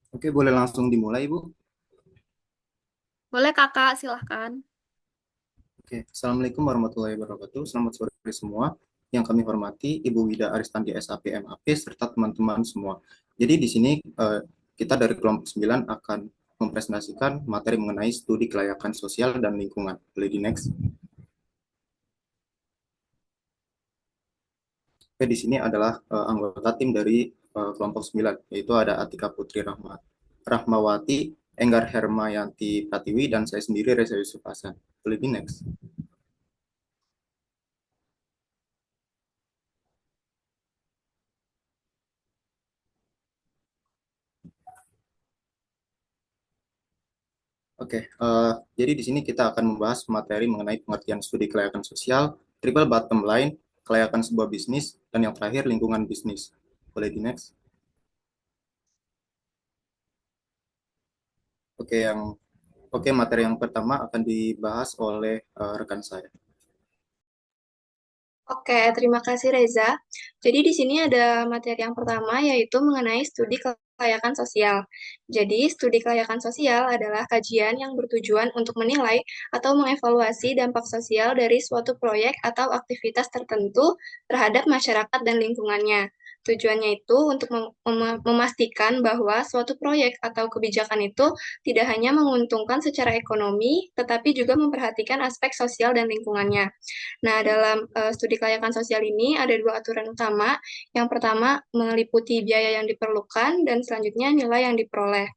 Oke, boleh langsung dimulai, Bu. Boleh kakak, silahkan. Oke, Assalamualaikum warahmatullahi wabarakatuh. Selamat sore semua. Yang kami hormati Ibu Wida Aristandi SAP MAP serta teman-teman semua. Jadi di sini kita dari kelompok 9 akan mempresentasikan materi mengenai studi kelayakan sosial dan lingkungan. Boleh di next. Oke, di sini adalah anggota tim dari kelompok 9, yaitu ada Atika Putri Rahmawati, Enggar Hermayanti Pratiwi, dan saya sendiri Reza Yusuf Hasan. Boleh di next. Oke, jadi di sini kita akan membahas materi mengenai pengertian studi kelayakan sosial, triple bottom line, kelayakan sebuah bisnis, dan yang terakhir lingkungan bisnis. Boleh di next. Oke, materi yang pertama akan dibahas oleh rekan saya. Oke, terima kasih Reza. Jadi di sini ada materi yang pertama yaitu mengenai studi kelayakan sosial. Jadi studi kelayakan sosial adalah kajian yang bertujuan untuk menilai atau mengevaluasi dampak sosial dari suatu proyek atau aktivitas tertentu terhadap masyarakat dan lingkungannya. Tujuannya itu untuk memastikan bahwa suatu proyek atau kebijakan itu tidak hanya menguntungkan secara ekonomi, tetapi juga memperhatikan aspek sosial dan lingkungannya. Nah, dalam studi kelayakan sosial ini ada dua aturan utama. Yang pertama, meliputi biaya yang diperlukan, dan selanjutnya nilai yang diperoleh.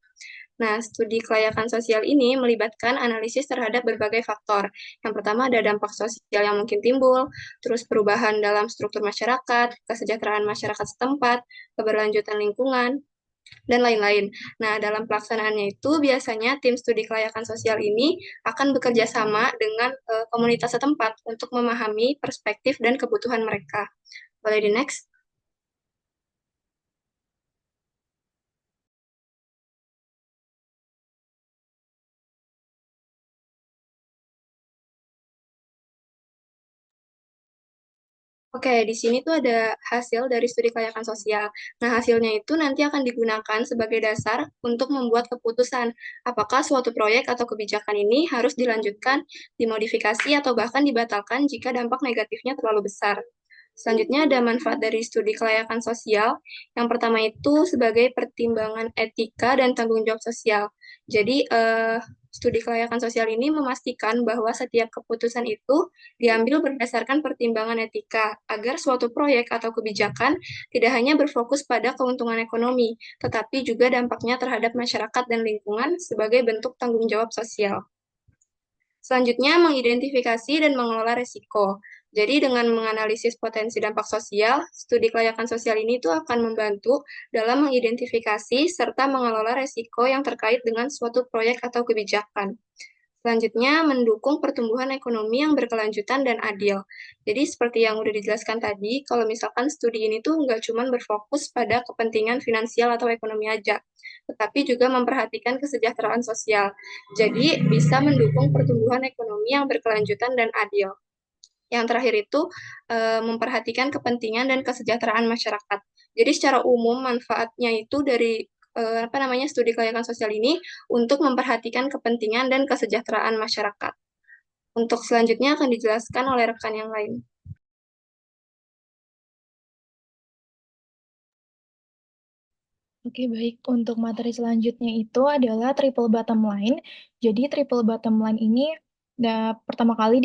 Nah, studi kelayakan sosial ini melibatkan analisis terhadap berbagai faktor. Yang pertama ada dampak sosial yang mungkin timbul, terus perubahan dalam struktur masyarakat, kesejahteraan masyarakat setempat, keberlanjutan lingkungan, dan lain-lain. Nah, dalam pelaksanaannya itu biasanya tim studi kelayakan sosial ini akan bekerja sama dengan komunitas setempat untuk memahami perspektif dan kebutuhan mereka. Boleh di next? Oke, di sini tuh ada hasil dari studi kelayakan sosial. Nah, hasilnya itu nanti akan digunakan sebagai dasar untuk membuat keputusan apakah suatu proyek atau kebijakan ini harus dilanjutkan, dimodifikasi, atau bahkan dibatalkan jika dampak negatifnya terlalu besar. Selanjutnya ada manfaat dari studi kelayakan sosial. Yang pertama itu sebagai pertimbangan etika dan tanggung jawab sosial. Jadi, studi kelayakan sosial ini memastikan bahwa setiap keputusan itu diambil berdasarkan pertimbangan etika, agar suatu proyek atau kebijakan tidak hanya berfokus pada keuntungan ekonomi, tetapi juga dampaknya terhadap masyarakat dan lingkungan sebagai bentuk tanggung jawab sosial. Selanjutnya, mengidentifikasi dan mengelola resiko. Jadi, dengan menganalisis potensi dampak sosial, studi kelayakan sosial ini tuh akan membantu dalam mengidentifikasi serta mengelola resiko yang terkait dengan suatu proyek atau kebijakan. Selanjutnya, mendukung pertumbuhan ekonomi yang berkelanjutan dan adil. Jadi, seperti yang udah dijelaskan tadi, kalau misalkan studi ini tuh nggak cuma berfokus pada kepentingan finansial atau ekonomi aja, tetapi juga memperhatikan kesejahteraan sosial. Jadi, bisa mendukung pertumbuhan ekonomi yang berkelanjutan dan adil. Yang terakhir itu memperhatikan kepentingan dan kesejahteraan masyarakat. Jadi secara umum manfaatnya itu dari apa namanya studi kelayakan sosial ini untuk memperhatikan kepentingan dan kesejahteraan masyarakat. Untuk selanjutnya akan dijelaskan oleh rekan yang lain. Oke, baik. Untuk materi selanjutnya itu adalah triple bottom line. Jadi, triple bottom line ini pertama kali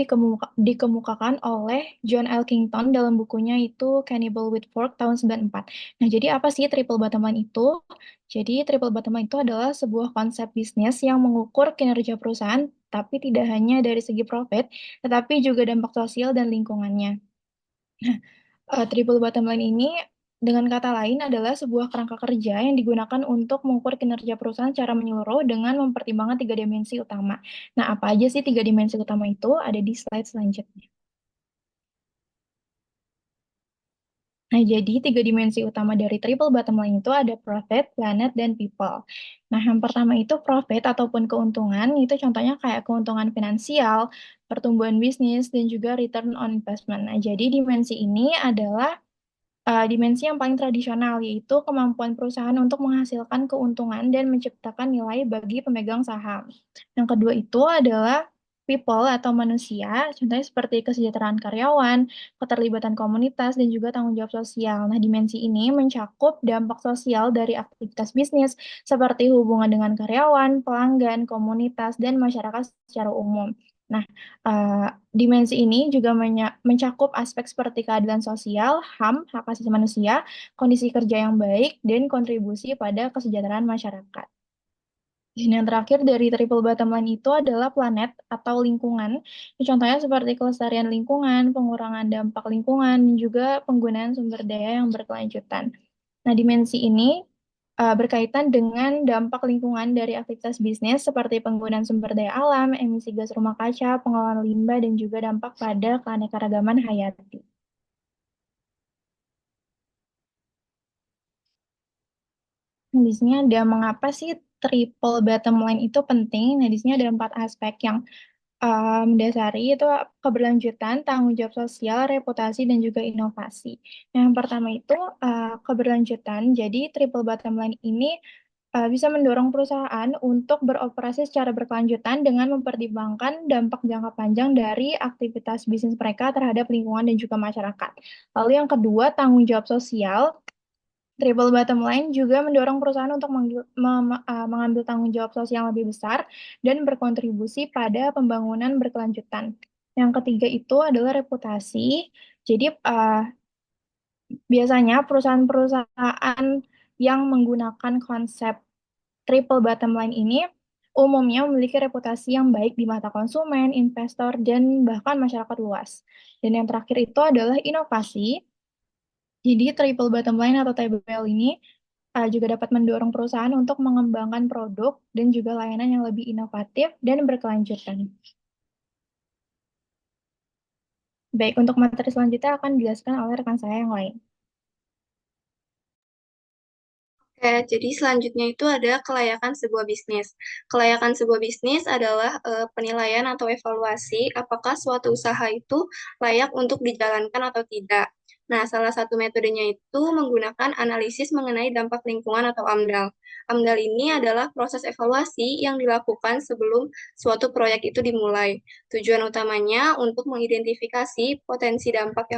dikemukakan oleh John Elkington dalam bukunya itu Cannibal with Fork tahun 94. Nah, jadi apa sih triple bottom line itu? Jadi, triple bottom line itu adalah sebuah konsep bisnis yang mengukur kinerja perusahaan, tapi tidak hanya dari segi profit, tetapi juga dampak sosial dan lingkungannya. Triple bottom line ini dengan kata lain adalah sebuah kerangka kerja yang digunakan untuk mengukur kinerja perusahaan secara menyeluruh dengan mempertimbangkan tiga dimensi utama. Nah, apa aja sih tiga dimensi utama itu? Ada di slide selanjutnya. Nah, jadi tiga dimensi utama dari triple bottom line itu ada profit, planet, dan people. Nah, yang pertama itu profit ataupun keuntungan, itu contohnya kayak keuntungan finansial, pertumbuhan bisnis, dan juga return on investment. Nah, jadi dimensi ini adalah dimensi yang paling tradisional, yaitu kemampuan perusahaan untuk menghasilkan keuntungan dan menciptakan nilai bagi pemegang saham. Yang kedua itu adalah people atau manusia, contohnya seperti kesejahteraan karyawan, keterlibatan komunitas, dan juga tanggung jawab sosial. Nah, dimensi ini mencakup dampak sosial dari aktivitas bisnis, seperti hubungan dengan karyawan, pelanggan, komunitas, dan masyarakat secara umum. Nah, dimensi ini juga mencakup aspek seperti keadilan sosial, HAM, hak asasi manusia, kondisi kerja yang baik, dan kontribusi pada kesejahteraan masyarakat. Dan yang terakhir dari triple bottom line itu adalah planet atau lingkungan. Contohnya seperti kelestarian lingkungan, pengurangan dampak lingkungan, dan juga penggunaan sumber daya yang berkelanjutan. Nah, dimensi ini berkaitan dengan dampak lingkungan dari aktivitas bisnis seperti penggunaan sumber daya alam, emisi gas rumah kaca, pengelolaan limbah, dan juga dampak pada keanekaragaman hayati. Nah, di sini ada mengapa sih triple bottom line itu penting. Nah, di sini ada 4 aspek yang mendasari itu keberlanjutan, tanggung jawab sosial, reputasi, dan juga inovasi. Nah, yang pertama itu keberlanjutan. Jadi triple bottom line ini bisa mendorong perusahaan untuk beroperasi secara berkelanjutan dengan mempertimbangkan dampak jangka panjang dari aktivitas bisnis mereka terhadap lingkungan dan juga masyarakat. Lalu yang kedua, tanggung jawab sosial. Triple bottom line juga mendorong perusahaan untuk mengambil tanggung jawab sosial yang lebih besar dan berkontribusi pada pembangunan berkelanjutan. Yang ketiga itu adalah reputasi. Jadi biasanya perusahaan-perusahaan yang menggunakan konsep triple bottom line ini umumnya memiliki reputasi yang baik di mata konsumen, investor, dan bahkan masyarakat luas. Dan yang terakhir itu adalah inovasi. Jadi triple bottom line atau TBL ini juga dapat mendorong perusahaan untuk mengembangkan produk dan juga layanan yang lebih inovatif dan berkelanjutan. Baik, untuk materi selanjutnya akan dijelaskan oleh rekan saya yang lain. Oke, jadi selanjutnya itu ada kelayakan sebuah bisnis. Kelayakan sebuah bisnis adalah penilaian atau evaluasi apakah suatu usaha itu layak untuk dijalankan atau tidak. Nah, salah satu metodenya itu menggunakan analisis mengenai dampak lingkungan atau AMDAL. AMDAL ini adalah proses evaluasi yang dilakukan sebelum suatu proyek itu dimulai. Tujuan utamanya untuk mengidentifikasi potensi dampak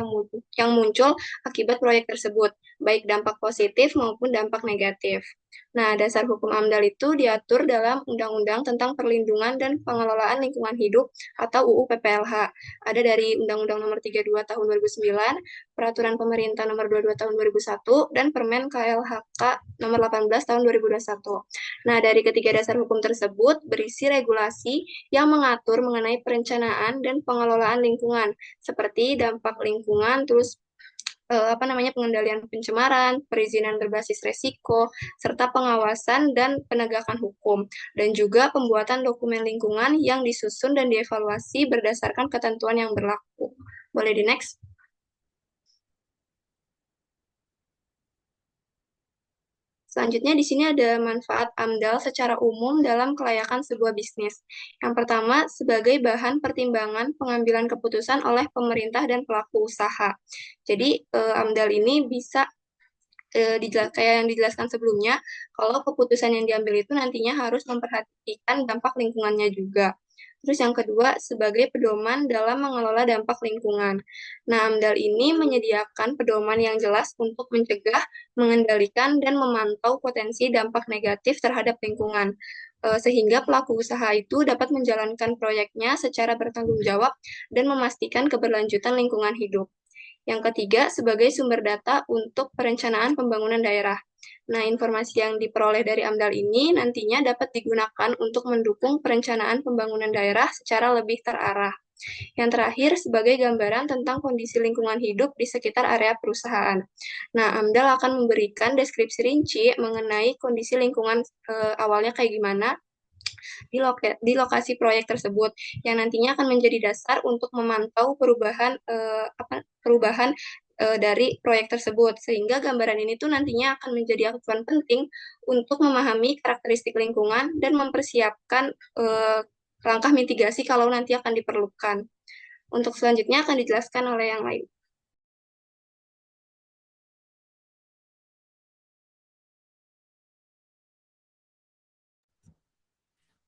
yang muncul akibat proyek tersebut, baik dampak positif maupun dampak negatif. Nah, dasar hukum AMDAL itu diatur dalam Undang-Undang tentang Perlindungan dan Pengelolaan Lingkungan Hidup atau UU PPLH. Ada dari Undang-Undang Nomor 32 Tahun 2009, Peraturan Pemerintah Nomor 22 Tahun 2001, dan Permen KLHK Nomor 18 Tahun 2021. Nah, dari ketiga dasar hukum tersebut berisi regulasi yang mengatur mengenai perencanaan dan pengelolaan lingkungan, seperti dampak lingkungan, terus pengendalian pencemaran, perizinan berbasis resiko, serta pengawasan dan penegakan hukum, dan juga pembuatan dokumen lingkungan yang disusun dan dievaluasi berdasarkan ketentuan yang berlaku. Boleh di next? Selanjutnya di sini ada manfaat AMDAL secara umum dalam kelayakan sebuah bisnis. Yang pertama, sebagai bahan pertimbangan pengambilan keputusan oleh pemerintah dan pelaku usaha. Jadi AMDAL ini bisa kayak yang dijelaskan sebelumnya, kalau keputusan yang diambil itu nantinya harus memperhatikan dampak lingkungannya juga. Terus yang kedua, sebagai pedoman dalam mengelola dampak lingkungan. Nah, AMDAL ini menyediakan pedoman yang jelas untuk mencegah, mengendalikan, dan memantau potensi dampak negatif terhadap lingkungan. Sehingga pelaku usaha itu dapat menjalankan proyeknya secara bertanggung jawab dan memastikan keberlanjutan lingkungan hidup. Yang ketiga, sebagai sumber data untuk perencanaan pembangunan daerah. Nah, informasi yang diperoleh dari AMDAL ini nantinya dapat digunakan untuk mendukung perencanaan pembangunan daerah secara lebih terarah. Yang terakhir, sebagai gambaran tentang kondisi lingkungan hidup di sekitar area perusahaan. Nah, AMDAL akan memberikan deskripsi rinci mengenai kondisi lingkungan awalnya kayak gimana, di lokasi proyek tersebut yang nantinya akan menjadi dasar untuk memantau perubahan dari proyek tersebut sehingga gambaran ini tuh nantinya akan menjadi acuan penting untuk memahami karakteristik lingkungan dan mempersiapkan langkah mitigasi kalau nanti akan diperlukan. Untuk selanjutnya akan dijelaskan oleh yang lain.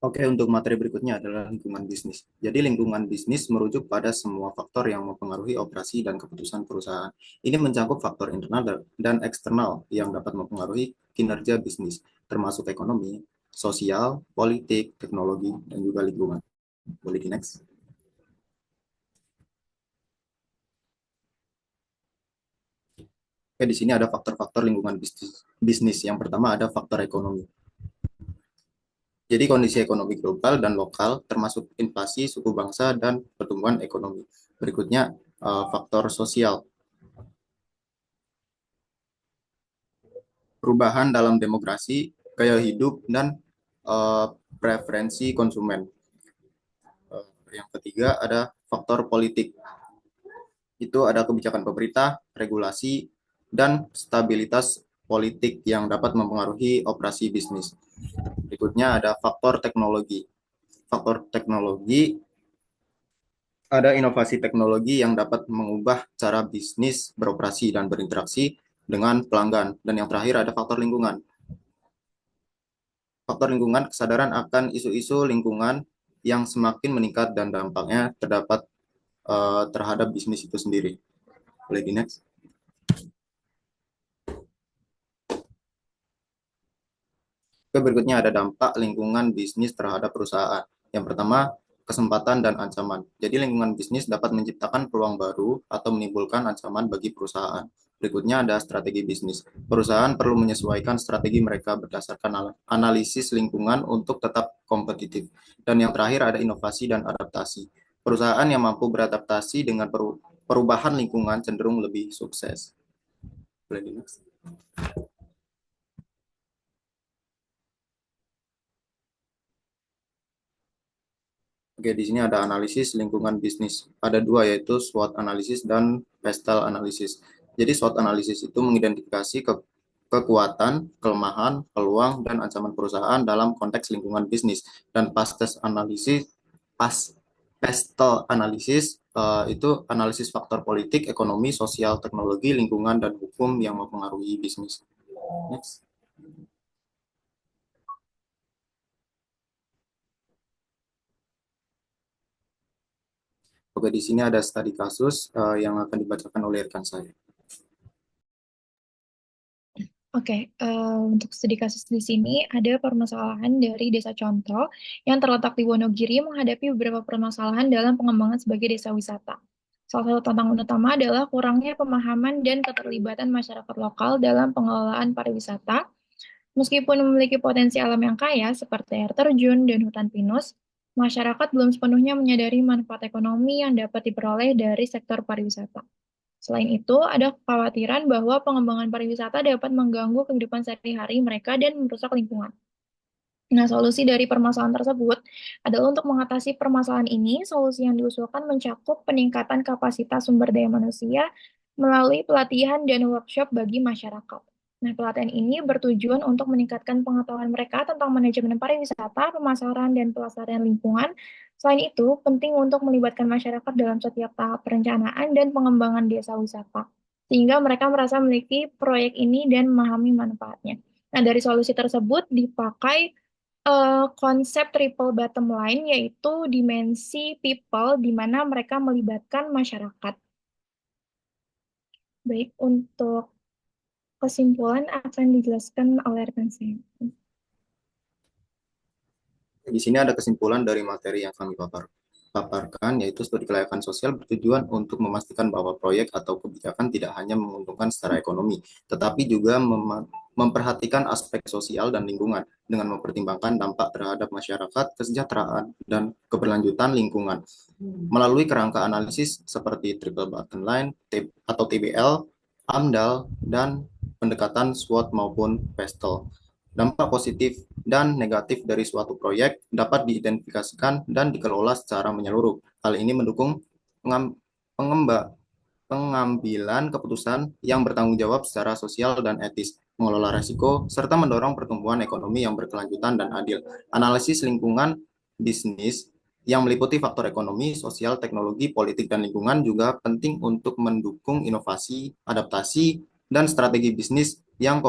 Oke, untuk materi berikutnya adalah lingkungan bisnis. Jadi lingkungan bisnis merujuk pada semua faktor yang mempengaruhi operasi dan keputusan perusahaan. Ini mencakup faktor internal dan eksternal yang dapat mempengaruhi kinerja bisnis, termasuk ekonomi, sosial, politik, teknologi, dan juga lingkungan. Boleh di next. Oke, di sini ada faktor-faktor lingkungan bisnis. Yang pertama ada faktor ekonomi. Jadi kondisi ekonomi global dan lokal termasuk inflasi, suku bangsa, dan pertumbuhan ekonomi. Berikutnya faktor sosial. Perubahan dalam demokrasi, gaya hidup, dan uh, preferensi konsumen. Yang ketiga ada faktor politik. Itu ada kebijakan pemerintah, regulasi, dan stabilitas politik yang dapat mempengaruhi operasi bisnis. Berikutnya ada faktor teknologi. Faktor teknologi ada inovasi teknologi yang dapat mengubah cara bisnis beroperasi dan berinteraksi dengan pelanggan. Dan yang terakhir ada faktor lingkungan. Faktor lingkungan, kesadaran akan isu-isu lingkungan yang semakin meningkat dan dampaknya terdapat terhadap bisnis itu sendiri. Boleh di next. Berikutnya ada dampak lingkungan bisnis terhadap perusahaan. Yang pertama, kesempatan dan ancaman. Jadi lingkungan bisnis dapat menciptakan peluang baru atau menimbulkan ancaman bagi perusahaan. Berikutnya ada strategi bisnis. Perusahaan perlu menyesuaikan strategi mereka berdasarkan analisis lingkungan untuk tetap kompetitif. Dan yang terakhir ada inovasi dan adaptasi. Perusahaan yang mampu beradaptasi dengan perubahan lingkungan cenderung lebih sukses. Boleh di next. Oke, di sini ada analisis lingkungan bisnis. Ada dua, yaitu SWOT analisis dan PESTEL analisis. Jadi SWOT analisis itu mengidentifikasi kekuatan, kelemahan, peluang, dan ancaman perusahaan dalam konteks lingkungan bisnis. Dan PESTEL analisis itu analisis faktor politik, ekonomi, sosial, teknologi, lingkungan, dan hukum yang mempengaruhi bisnis. Next. Oke, di sini ada studi kasus yang akan dibacakan oleh rekan saya. Oke, untuk studi kasus di sini ada permasalahan dari desa contoh yang terletak di Wonogiri menghadapi beberapa permasalahan dalam pengembangan sebagai desa wisata. Salah satu tantangan utama adalah kurangnya pemahaman dan keterlibatan masyarakat lokal dalam pengelolaan pariwisata. Meskipun memiliki potensi alam yang kaya seperti air terjun dan hutan pinus, masyarakat belum sepenuhnya menyadari manfaat ekonomi yang dapat diperoleh dari sektor pariwisata. Selain itu, ada kekhawatiran bahwa pengembangan pariwisata dapat mengganggu kehidupan sehari-hari mereka dan merusak lingkungan. Nah, solusi dari permasalahan tersebut adalah untuk mengatasi permasalahan ini, solusi yang diusulkan mencakup peningkatan kapasitas sumber daya manusia melalui pelatihan dan workshop bagi masyarakat. Nah, pelatihan ini bertujuan untuk meningkatkan pengetahuan mereka tentang manajemen pariwisata, pemasaran, dan pelestarian lingkungan. Selain itu, penting untuk melibatkan masyarakat dalam setiap tahap perencanaan dan pengembangan desa wisata, sehingga mereka merasa memiliki proyek ini dan memahami manfaatnya. Nah, dari solusi tersebut dipakai konsep triple bottom line, yaitu dimensi people, di mana mereka melibatkan masyarakat. Baik, untuk kesimpulan akan dijelaskan oleh rekan saya. Di sini ada kesimpulan dari materi yang kami paparkan, yaitu studi kelayakan sosial bertujuan untuk memastikan bahwa proyek atau kebijakan tidak hanya menguntungkan secara ekonomi, tetapi juga memperhatikan aspek sosial dan lingkungan dengan mempertimbangkan dampak terhadap masyarakat, kesejahteraan, dan keberlanjutan lingkungan. Melalui kerangka analisis seperti triple bottom line atau TBL, AMDAL, dan pendekatan SWOT maupun PESTEL. Dampak positif dan negatif dari suatu proyek dapat diidentifikasikan dan dikelola secara menyeluruh. Hal ini mendukung pengambilan keputusan yang bertanggung jawab secara sosial dan etis, mengelola risiko, serta mendorong pertumbuhan ekonomi yang berkelanjutan dan adil. Analisis lingkungan bisnis yang meliputi faktor ekonomi, sosial, teknologi, politik, dan lingkungan juga penting untuk mendukung inovasi, adaptasi, dan strategi bisnis yang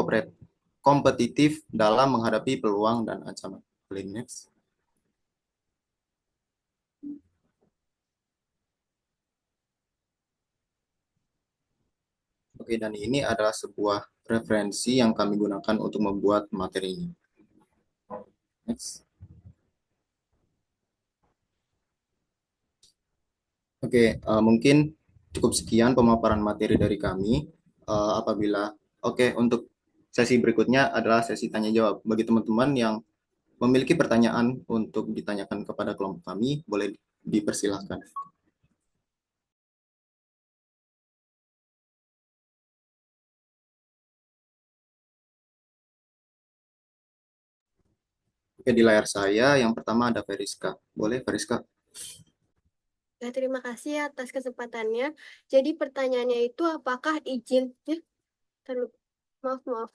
kompetitif dalam menghadapi peluang dan ancaman. Next. Oke, dan ini adalah sebuah referensi yang kami gunakan untuk membuat materi ini. Next. Oke, mungkin cukup sekian pemaparan materi dari kami. Apabila oke, untuk sesi berikutnya adalah sesi tanya jawab. Bagi teman-teman yang memiliki pertanyaan untuk ditanyakan kepada kelompok kami, boleh dipersilahkan. Oke, di layar saya yang pertama ada Veriska. Boleh, Veriska? Ya, terima kasih atas kesempatannya. Jadi pertanyaannya itu apakah izin maaf.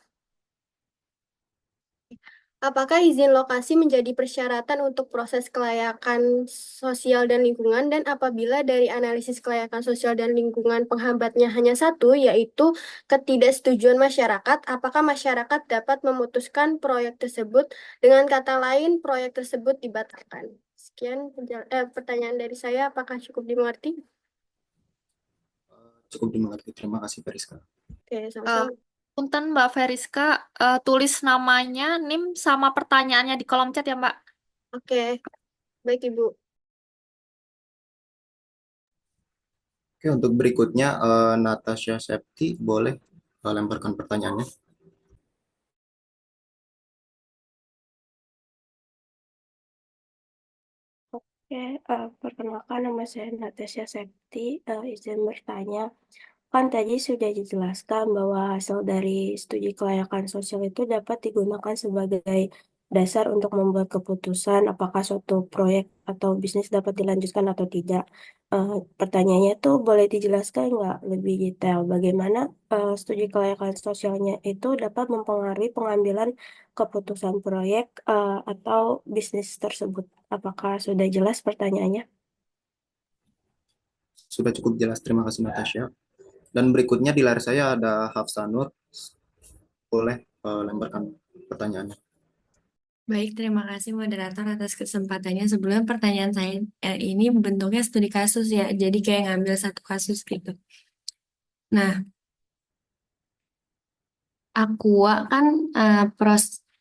Apakah izin lokasi menjadi persyaratan untuk proses kelayakan sosial dan lingkungan, dan apabila dari analisis kelayakan sosial dan lingkungan penghambatnya hanya satu, yaitu ketidaksetujuan masyarakat, apakah masyarakat dapat memutuskan proyek tersebut? Dengan kata lain, proyek tersebut dibatalkan. Sekian pertanyaan dari saya, apakah cukup dimengerti? Cukup dimengerti. Terima kasih, Veriska. Oke, sama-sama. Punten Mbak Veriska, tulis namanya, NIM, sama pertanyaannya di kolom chat ya Mbak. Oke, baik Ibu. Oke, untuk berikutnya Natasha Septi, boleh lemparkan pertanyaannya. Oke, perkenalkan nama saya Natasha Septi, izin bertanya. Kan tadi sudah dijelaskan bahwa hasil dari studi kelayakan sosial itu dapat digunakan sebagai dasar untuk membuat keputusan apakah suatu proyek atau bisnis dapat dilanjutkan atau tidak. Pertanyaannya tuh boleh dijelaskan nggak lebih detail bagaimana studi kelayakan sosialnya itu dapat mempengaruhi pengambilan keputusan proyek atau bisnis tersebut. Apakah sudah jelas pertanyaannya? Sudah cukup jelas, terima kasih Natasha. Dan berikutnya di layar saya ada Hafsanur, boleh lemparkan pertanyaannya. Baik, terima kasih moderator atas kesempatannya. Sebelum pertanyaan saya ini bentuknya studi kasus ya, jadi kayak ngambil satu kasus gitu. Nah, Aqua kan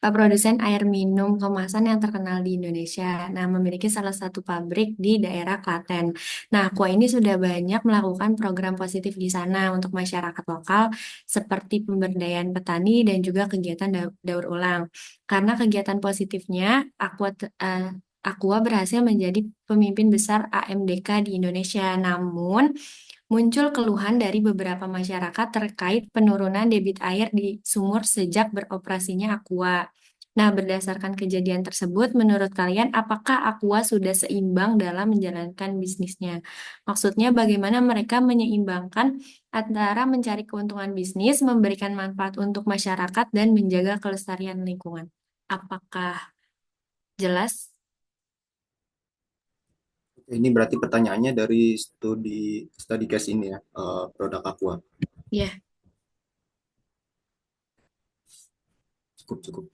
produsen air minum kemasan yang terkenal di Indonesia. Nah, memiliki salah satu pabrik di daerah Klaten. Nah, Aqua ini sudah banyak melakukan program positif di sana untuk masyarakat lokal seperti pemberdayaan petani dan juga kegiatan daur ulang. Karena kegiatan positifnya, Aqua berhasil menjadi pemimpin besar AMDK di Indonesia. Namun, muncul keluhan dari beberapa masyarakat terkait penurunan debit air di sumur sejak beroperasinya Aqua. Nah, berdasarkan kejadian tersebut, menurut kalian apakah Aqua sudah seimbang dalam menjalankan bisnisnya? Maksudnya bagaimana mereka menyeimbangkan antara mencari keuntungan bisnis, memberikan manfaat untuk masyarakat, dan menjaga kelestarian lingkungan? Apakah jelas? Ini berarti pertanyaannya dari studi case ini ya, produk Aqua. Ya. Cukup.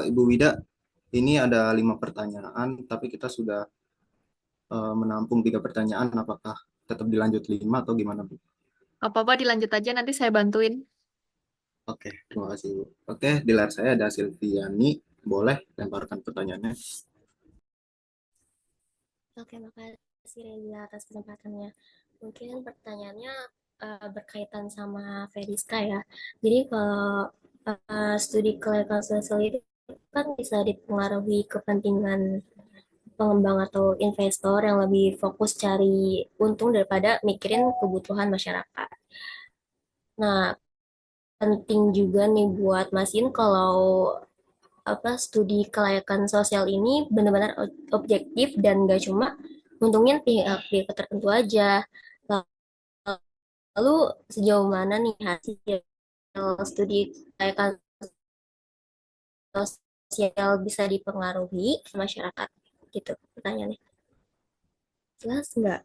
Ibu Wida, ini ada 5 pertanyaan, tapi kita sudah menampung 3 pertanyaan. Apakah tetap dilanjut 5 atau gimana, Bu? Apa-apa dilanjut aja, nanti saya bantuin. Oke, terima kasih, Bu. Oke, di layar saya ada Silviani. Boleh lemparkan pertanyaannya. Oke, makasih Reza atas kesempatannya. Mungkin pertanyaannya berkaitan sama Veriska ya. Jadi kalau studi kelayakan sosial itu kan bisa dipengaruhi kepentingan pengembang atau investor yang lebih fokus cari untung daripada mikirin kebutuhan masyarakat. Nah, penting juga nih buat Masin kalau studi kelayakan sosial ini benar-benar objektif dan gak cuma untungin pihak-pihak tertentu aja. Lalu sejauh mana nih hasil studi kelayakan sosial bisa dipengaruhi masyarakat? Gitu pertanyaannya. Jelas nggak?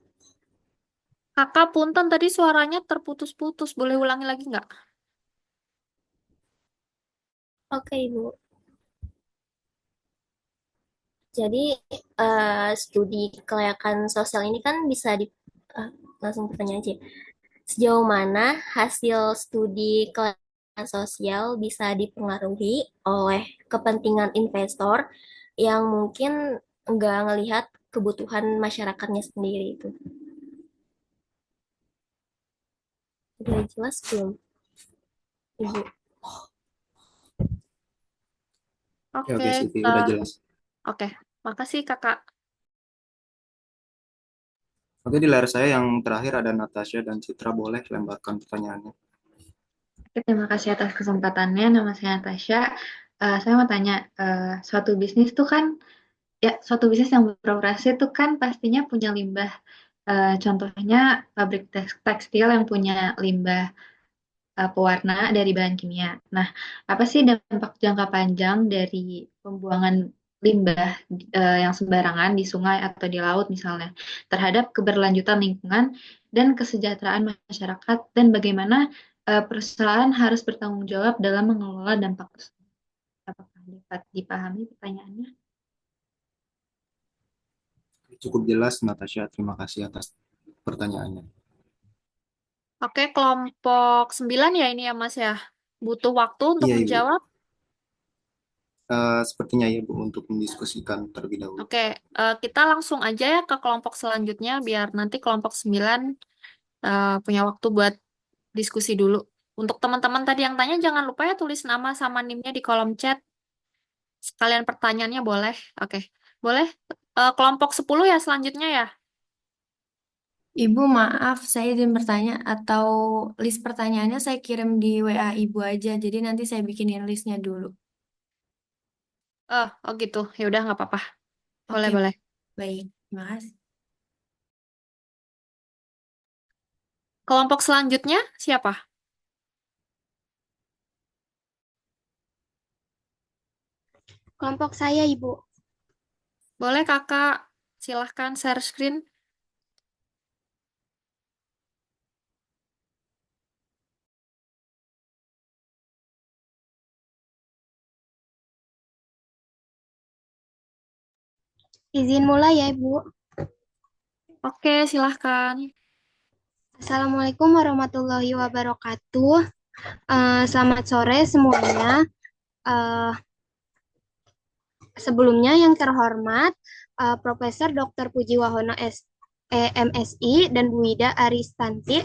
Kakak punten tadi suaranya terputus-putus. Boleh ulangi lagi nggak? Oke, Ibu. Jadi studi kelayakan sosial ini kan bisa langsung pertanyaan aja. Sejauh mana hasil studi kelayakan sosial bisa dipengaruhi oleh kepentingan investor yang mungkin nggak ngelihat kebutuhan masyarakatnya sendiri itu? Udah jelas belum, Ibu? Oke, Oke, Silvi, udah jelas. oke. Makasih Kakak. Oke, di layar saya yang terakhir ada Natasha dan Citra, boleh lemparkan pertanyaannya. Oke, terima kasih atas kesempatannya. Nama saya Natasha. Saya mau tanya, suatu bisnis tuh kan, ya suatu bisnis yang beroperasi tuh kan pastinya punya limbah. Contohnya pabrik tekstil yang punya limbah pewarna dari bahan kimia. Nah, apa sih dampak jangka panjang dari pembuangan limbah yang sembarangan di sungai atau di laut misalnya terhadap keberlanjutan lingkungan dan kesejahteraan masyarakat dan bagaimana perusahaan harus bertanggung jawab dalam mengelola dampak tersebut? Apakah dapat dipahami pertanyaannya? Cukup jelas, Natasha. Terima kasih atas pertanyaannya. Oke, kelompok 9 ya ini ya Mas ya. Butuh waktu untuk Iya, Ibu. menjawab. Sepertinya ya, Bu, untuk mendiskusikan terlebih dahulu. Oke, kita langsung aja ya ke kelompok selanjutnya biar nanti kelompok 9 punya waktu buat diskusi dulu. Untuk teman-teman tadi yang tanya jangan lupa ya tulis nama sama NIM-nya di kolom chat. Sekalian pertanyaannya boleh. Oke. Boleh kelompok 10 ya selanjutnya ya. Ibu, maaf, saya izin bertanya atau list pertanyaannya saya kirim di WA Ibu aja. Jadi nanti saya bikinin listnya dulu. Oh gitu. Ya udah nggak apa-apa. Boleh, Oke, boleh. baik. Terima kasih. Kelompok selanjutnya siapa? Kelompok saya, Ibu. Boleh Kakak, silahkan share screen. Izin mulai ya, Ibu. Oke, silahkan. Assalamualaikum warahmatullahi wabarakatuh. Selamat sore semuanya. Sebelumnya yang terhormat, Profesor Dr. Puji Wahono MSI dan Bu Wida Aristanti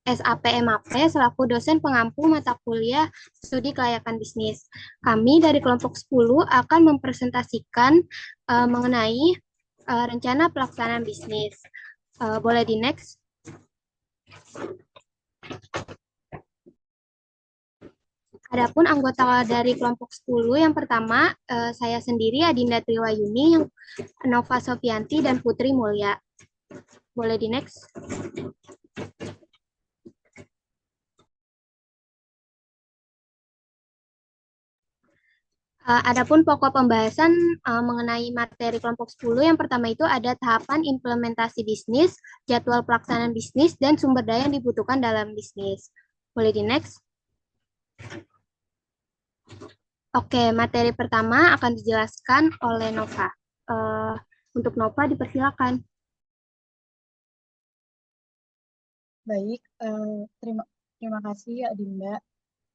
SAP MAP selaku dosen pengampu mata kuliah studi kelayakan bisnis. Kami dari kelompok 10 akan mempresentasikan mengenai rencana pelaksanaan bisnis. Boleh di next? Adapun anggota dari kelompok 10 yang pertama, saya sendiri Adinda Triwayuni, yang Nova Sofianti, dan Putri Mulya. Boleh di next? Adapun pokok pembahasan mengenai materi kelompok 10 yang pertama itu ada tahapan implementasi bisnis, jadwal pelaksanaan bisnis, dan sumber daya yang dibutuhkan dalam bisnis. Boleh di next? Oke, materi pertama akan dijelaskan oleh Nova. Untuk Nova dipersilakan. Baik, terima kasih Adinda.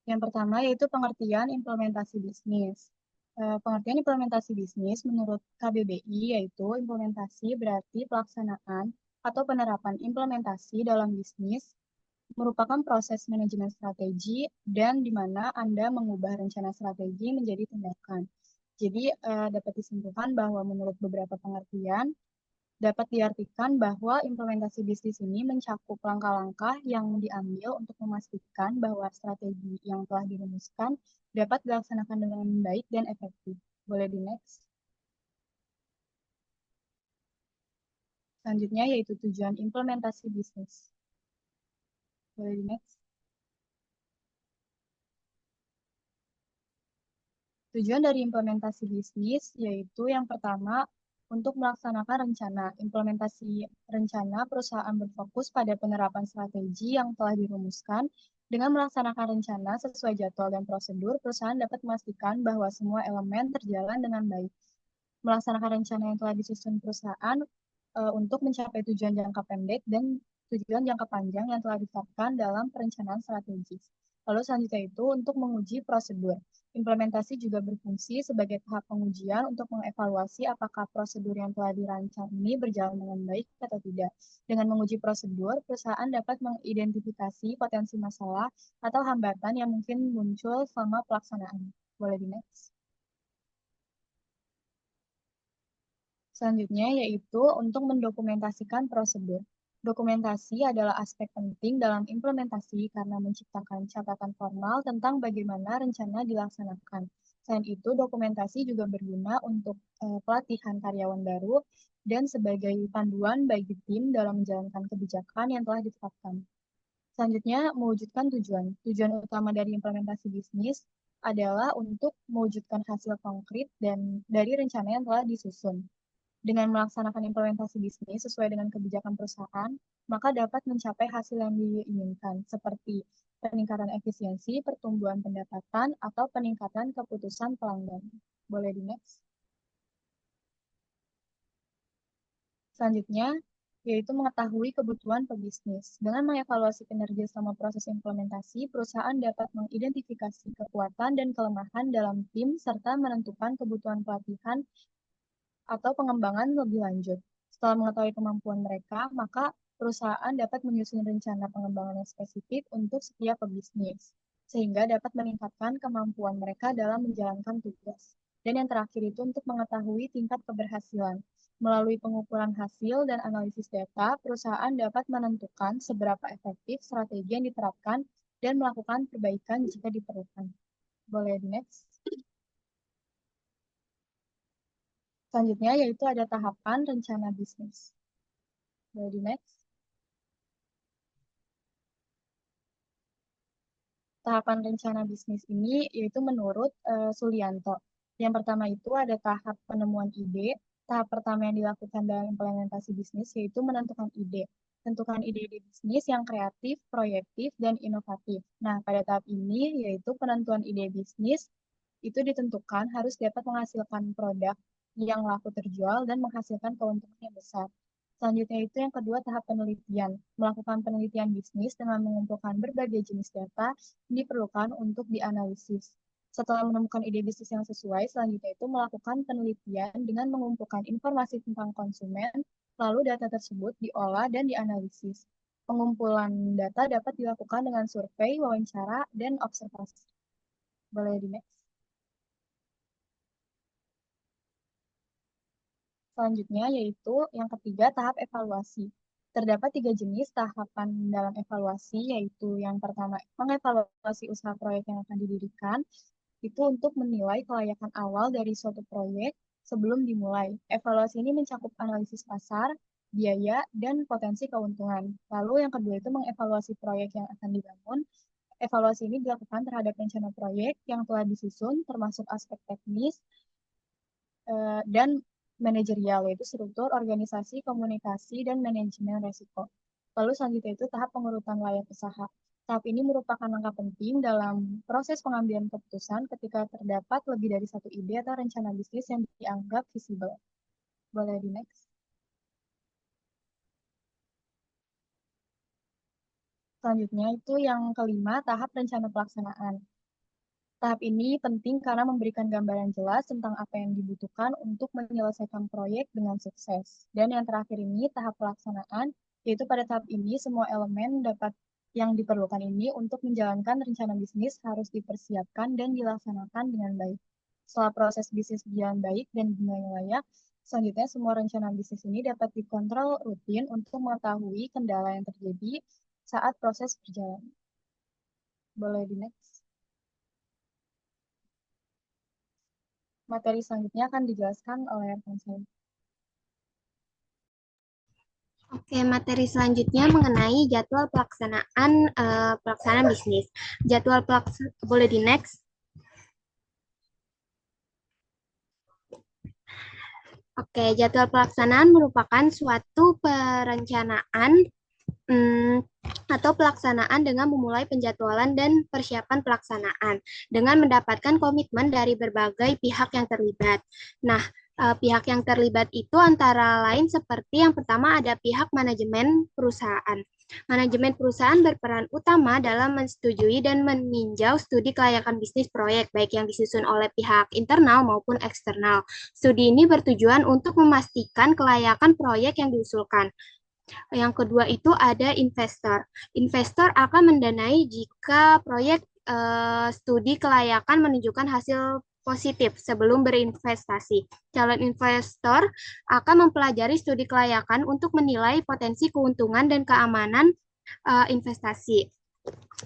Yang pertama yaitu pengertian implementasi bisnis. Pengertian implementasi bisnis menurut KBBI yaitu implementasi berarti pelaksanaan atau penerapan implementasi dalam bisnis merupakan proses manajemen strategi dan di mana Anda mengubah rencana strategi menjadi tindakan. Jadi dapat disimpulkan bahwa menurut beberapa pengertian dapat diartikan bahwa implementasi bisnis ini mencakup langkah-langkah yang diambil untuk memastikan bahwa strategi yang telah dirumuskan dapat dilaksanakan dengan baik dan efektif. Boleh di next. Selanjutnya yaitu tujuan implementasi bisnis. Boleh di next. Tujuan dari implementasi bisnis yaitu yang pertama untuk melaksanakan rencana. Implementasi rencana perusahaan berfokus pada penerapan strategi yang telah dirumuskan. Dengan melaksanakan rencana sesuai jadwal dan prosedur, perusahaan dapat memastikan bahwa semua elemen terjalan dengan baik. melaksanakan rencana yang telah disusun perusahaan untuk mencapai tujuan jangka pendek dan tujuan jangka panjang yang telah ditetapkan dalam perencanaan strategis. Lalu selanjutnya itu untuk menguji prosedur. Implementasi juga berfungsi sebagai tahap pengujian untuk mengevaluasi apakah prosedur yang telah dirancang ini berjalan dengan baik atau tidak. Dengan menguji prosedur, perusahaan dapat mengidentifikasi potensi masalah atau hambatan yang mungkin muncul selama pelaksanaan. Boleh di next. Selanjutnya yaitu untuk mendokumentasikan prosedur. Dokumentasi adalah aspek penting dalam implementasi karena menciptakan catatan formal tentang bagaimana rencana dilaksanakan. Selain itu, dokumentasi juga berguna untuk pelatihan karyawan baru dan sebagai panduan bagi tim dalam menjalankan kebijakan yang telah ditetapkan. Selanjutnya, mewujudkan tujuan. Tujuan utama dari implementasi bisnis adalah untuk mewujudkan hasil konkret dan dari rencana yang telah disusun. Dengan melaksanakan implementasi bisnis sesuai dengan kebijakan perusahaan, maka dapat mencapai hasil yang diinginkan, seperti peningkatan efisiensi, pertumbuhan pendapatan, atau peningkatan keputusan pelanggan. Boleh di next. Selanjutnya, yaitu mengetahui kebutuhan pebisnis. Dengan mengevaluasi kinerja selama proses implementasi, perusahaan dapat mengidentifikasi kekuatan dan kelemahan dalam tim, serta menentukan kebutuhan pelatihan atau pengembangan lebih lanjut. Setelah mengetahui kemampuan mereka, maka perusahaan dapat menyusun rencana pengembangan yang spesifik untuk setiap pebisnis, sehingga dapat meningkatkan kemampuan mereka dalam menjalankan tugas. Dan yang terakhir itu untuk mengetahui tingkat keberhasilan. Melalui pengukuran hasil dan analisis data, perusahaan dapat menentukan seberapa efektif strategi yang diterapkan dan melakukan perbaikan jika diperlukan. Boleh di next. Selanjutnya yaitu ada tahapan rencana bisnis. Boleh di next. Tahapan rencana bisnis ini yaitu menurut Sulianto. Yang pertama itu ada tahap penemuan ide. Tahap pertama yang dilakukan dalam implementasi bisnis yaitu menentukan ide. Tentukan ide-ide bisnis yang kreatif, proyektif, dan inovatif. Nah, pada tahap ini yaitu penentuan ide bisnis itu ditentukan harus dapat menghasilkan produk yang laku terjual dan menghasilkan keuntungan yang besar. Selanjutnya itu yang kedua tahap penelitian. Melakukan penelitian bisnis dengan mengumpulkan berbagai jenis data yang diperlukan untuk dianalisis. Setelah menemukan ide bisnis yang sesuai, selanjutnya itu melakukan penelitian dengan mengumpulkan informasi tentang konsumen, lalu data tersebut diolah dan dianalisis. Pengumpulan data dapat dilakukan dengan survei, wawancara, dan observasi. Boleh di next. Selanjutnya yaitu yang ketiga tahap evaluasi. Terdapat 3 jenis tahapan dalam evaluasi, yaitu yang pertama mengevaluasi usaha proyek yang akan didirikan, itu untuk menilai kelayakan awal dari suatu proyek sebelum dimulai. Evaluasi ini mencakup analisis pasar, biaya, dan potensi keuntungan. Lalu yang kedua itu mengevaluasi proyek yang akan dibangun. Evaluasi ini dilakukan terhadap rencana proyek yang telah disusun, termasuk aspek teknis, dan manajerial, yaitu struktur, organisasi, komunikasi, dan manajemen resiko. Lalu selanjutnya itu tahap pengurutan layak usaha. Tahap ini merupakan langkah penting dalam proses pengambilan keputusan ketika terdapat lebih dari satu ide atau rencana bisnis yang dianggap visible. Boleh di next. Selanjutnya itu yang kelima, tahap rencana pelaksanaan. Tahap ini penting karena memberikan gambaran jelas tentang apa yang dibutuhkan untuk menyelesaikan proyek dengan sukses. Dan yang terakhir ini, tahap pelaksanaan, yaitu pada tahap ini semua elemen yang diperlukan ini untuk menjalankan rencana bisnis harus dipersiapkan dan dilaksanakan dengan baik. Setelah proses bisnis berjalan baik dan dinilai layak, selanjutnya semua rencana bisnis ini dapat dikontrol rutin untuk mengetahui kendala yang terjadi saat proses berjalan. Boleh di next. Materi selanjutnya akan dijelaskan oleh rekan saya. Oke, materi selanjutnya mengenai jadwal pelaksanaan bisnis. Boleh di next. Oke, jadwal pelaksanaan merupakan suatu perencanaan atau pelaksanaan dengan memulai penjadwalan dan persiapan pelaksanaan dengan mendapatkan komitmen dari berbagai pihak yang terlibat. Nah, Pihak yang terlibat itu antara lain seperti yang pertama ada pihak manajemen perusahaan. Manajemen perusahaan berperan utama dalam menyetujui dan meninjau studi kelayakan bisnis proyek, baik yang disusun oleh pihak internal maupun eksternal. Studi ini bertujuan untuk memastikan kelayakan proyek yang diusulkan. Yang kedua itu ada investor. Investor akan mendanai jika proyek studi kelayakan menunjukkan hasil positif sebelum berinvestasi. Calon investor akan mempelajari studi kelayakan untuk menilai potensi keuntungan dan keamanan investasi.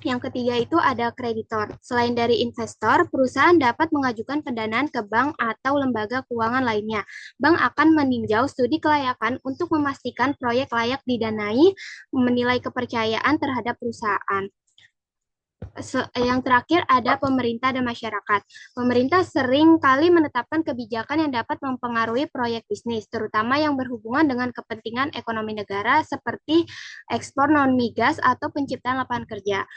Yang ketiga itu ada kreditor. Selain dari investor, perusahaan dapat mengajukan pendanaan ke bank atau lembaga keuangan lainnya. Bank akan meninjau studi kelayakan untuk memastikan proyek layak didanai, menilai kepercayaan terhadap perusahaan. Yang terakhir ada pemerintah dan masyarakat. Pemerintah sering kali menetapkan kebijakan yang dapat mempengaruhi proyek bisnis, terutama yang berhubungan dengan kepentingan ekonomi negara seperti ekspor non-migas atau penciptaan lapangan kerja.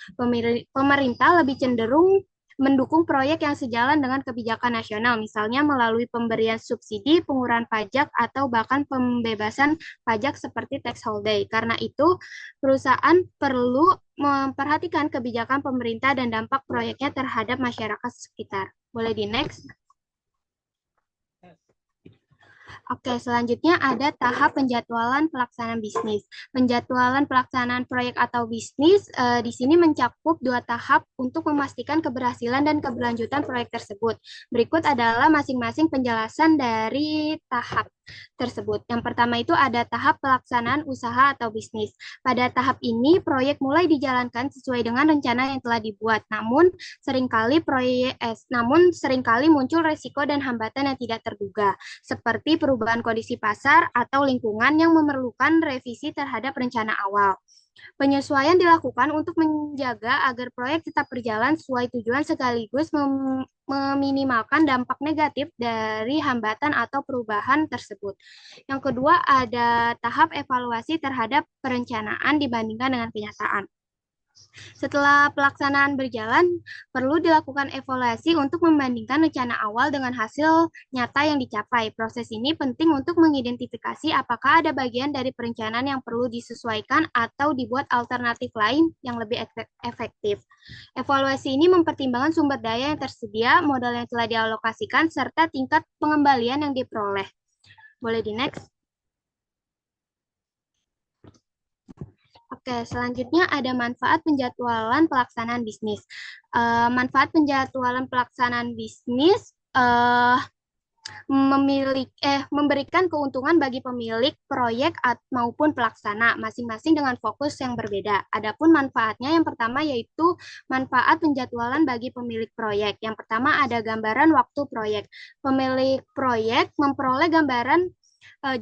Pemerintah lebih cenderung mendukung proyek yang sejalan dengan kebijakan nasional, misalnya melalui pemberian subsidi, pengurangan pajak, atau bahkan pembebasan pajak seperti tax holiday. Karena itu, perusahaan perlu memperhatikan kebijakan pemerintah dan dampak proyeknya terhadap masyarakat sekitar. Boleh di next? Oke, selanjutnya ada tahap penjadwalan pelaksanaan bisnis. Penjadwalan pelaksanaan proyek atau bisnis di sini mencakup 2 tahap untuk memastikan keberhasilan dan keberlanjutan proyek tersebut. Berikut adalah masing-masing penjelasan dari tahap tersebut. Yang pertama itu ada tahap pelaksanaan usaha atau bisnis. Pada tahap ini, proyek mulai dijalankan sesuai dengan rencana yang telah dibuat. Namun seringkali muncul resiko dan hambatan yang tidak terduga, seperti perubahan kondisi pasar atau lingkungan yang memerlukan revisi terhadap rencana awal. Penyesuaian dilakukan untuk menjaga agar proyek tetap berjalan sesuai tujuan sekaligus meminimalkan dampak negatif dari hambatan atau perubahan tersebut. Yang kedua ada tahap evaluasi terhadap perencanaan dibandingkan dengan kenyataan. Setelah pelaksanaan berjalan, perlu dilakukan evaluasi untuk membandingkan rencana awal dengan hasil nyata yang dicapai. Proses ini penting untuk mengidentifikasi apakah ada bagian dari perencanaan yang perlu disesuaikan atau dibuat alternatif lain yang lebih efektif. Evaluasi ini mempertimbangkan sumber daya yang tersedia, modal yang telah dialokasikan, serta tingkat pengembalian yang diperoleh. Boleh di next? Oke, selanjutnya ada manfaat penjadwalan pelaksanaan bisnis. Manfaat penjadwalan pelaksanaan bisnis memberikan keuntungan bagi pemilik proyek maupun pelaksana, masing-masing dengan fokus yang berbeda. Adapun manfaatnya yang pertama yaitu manfaat penjadwalan bagi pemilik proyek. Yang pertama ada gambaran waktu proyek. Pemilik proyek memperoleh gambaran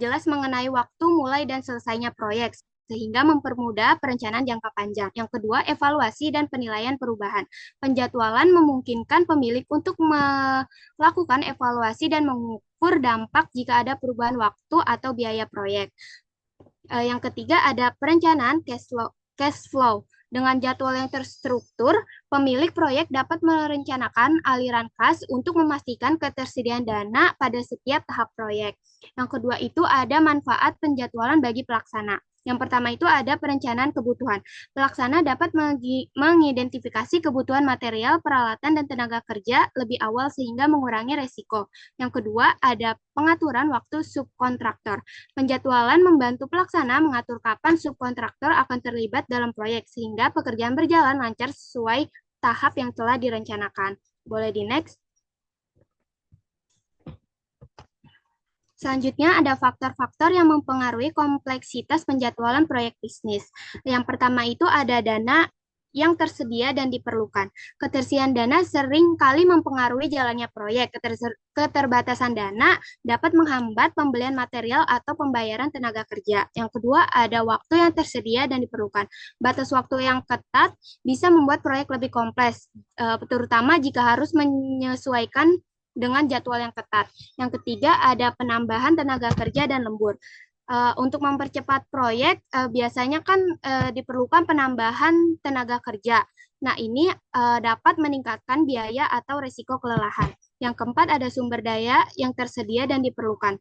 jelas mengenai waktu mulai dan selesainya proyek, sehingga mempermudah perencanaan jangka panjang. Yang kedua, evaluasi dan penilaian perubahan. Penjadwalan memungkinkan pemilik untuk melakukan evaluasi dan mengukur dampak jika ada perubahan waktu atau biaya proyek. Yang ketiga, ada perencanaan cash flow. Dengan jadwal yang terstruktur, pemilik proyek dapat merencanakan aliran kas untuk memastikan ketersediaan dana pada setiap tahap proyek. Yang kedua itu ada manfaat penjadwalan bagi pelaksana. Yang pertama itu ada perencanaan kebutuhan. Pelaksana dapat mengidentifikasi kebutuhan material, peralatan, dan tenaga kerja lebih awal sehingga mengurangi resiko. Yang kedua ada pengaturan waktu subkontraktor. Penjadwalan membantu pelaksana mengatur kapan subkontraktor akan terlibat dalam proyek sehingga pekerjaan berjalan lancar sesuai tahap yang telah direncanakan. Boleh di next? Selanjutnya ada faktor-faktor yang mempengaruhi kompleksitas penjadwalan proyek bisnis. Yang pertama itu ada dana yang tersedia dan diperlukan. Ketersediaan dana sering kali mempengaruhi jalannya proyek. Keterbatasan dana dapat menghambat pembelian material atau pembayaran tenaga kerja. Yang kedua ada waktu yang tersedia dan diperlukan. Batas waktu yang ketat bisa membuat proyek lebih kompleks, terutama jika harus menyesuaikan dengan jadwal yang ketat. Yang ketiga ada penambahan tenaga kerja dan lembur. Untuk mempercepat proyek biasanya kan diperlukan penambahan tenaga kerja. Nah ini dapat meningkatkan biaya atau resiko kelelahan. Yang keempat ada sumber daya yang tersedia dan diperlukan.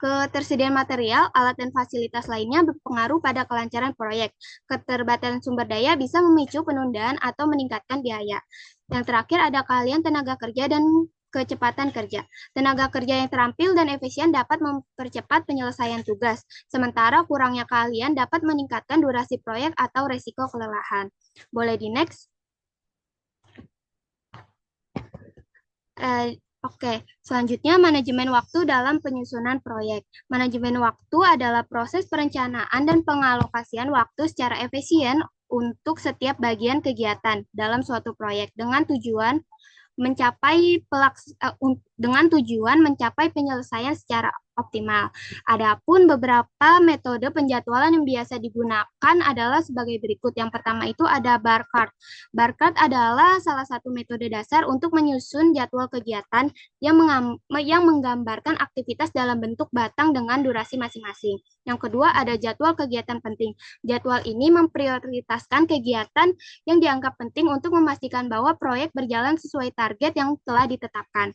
Ketersediaan material, alat, dan fasilitas lainnya berpengaruh pada kelancaran proyek. Keterbatasan sumber daya bisa memicu penundaan atau meningkatkan biaya. Yang terakhir ada keahlian tenaga kerja dan kecepatan kerja. Tenaga kerja yang terampil dan efisien dapat mempercepat penyelesaian tugas, sementara kurangnya keahlian dapat meningkatkan durasi proyek atau resiko kelelahan. Boleh di next? Oke, selanjutnya manajemen waktu dalam penyusunan proyek. Manajemen waktu adalah proses perencanaan dan pengalokasian waktu secara efisien untuk setiap bagian kegiatan dalam suatu proyek dengan tujuan mencapai penyelesaian secara optimal. Adapun beberapa metode penjadwalan yang biasa digunakan adalah sebagai berikut. Yang pertama itu ada bar chart. Bar chart adalah salah satu metode dasar untuk menyusun jadwal kegiatan yang menggambarkan aktivitas dalam bentuk batang dengan durasi masing-masing. Yang kedua ada jadwal kegiatan penting. Jadwal ini memprioritaskan kegiatan yang dianggap penting untuk memastikan bahwa proyek berjalan sesuai target yang telah ditetapkan.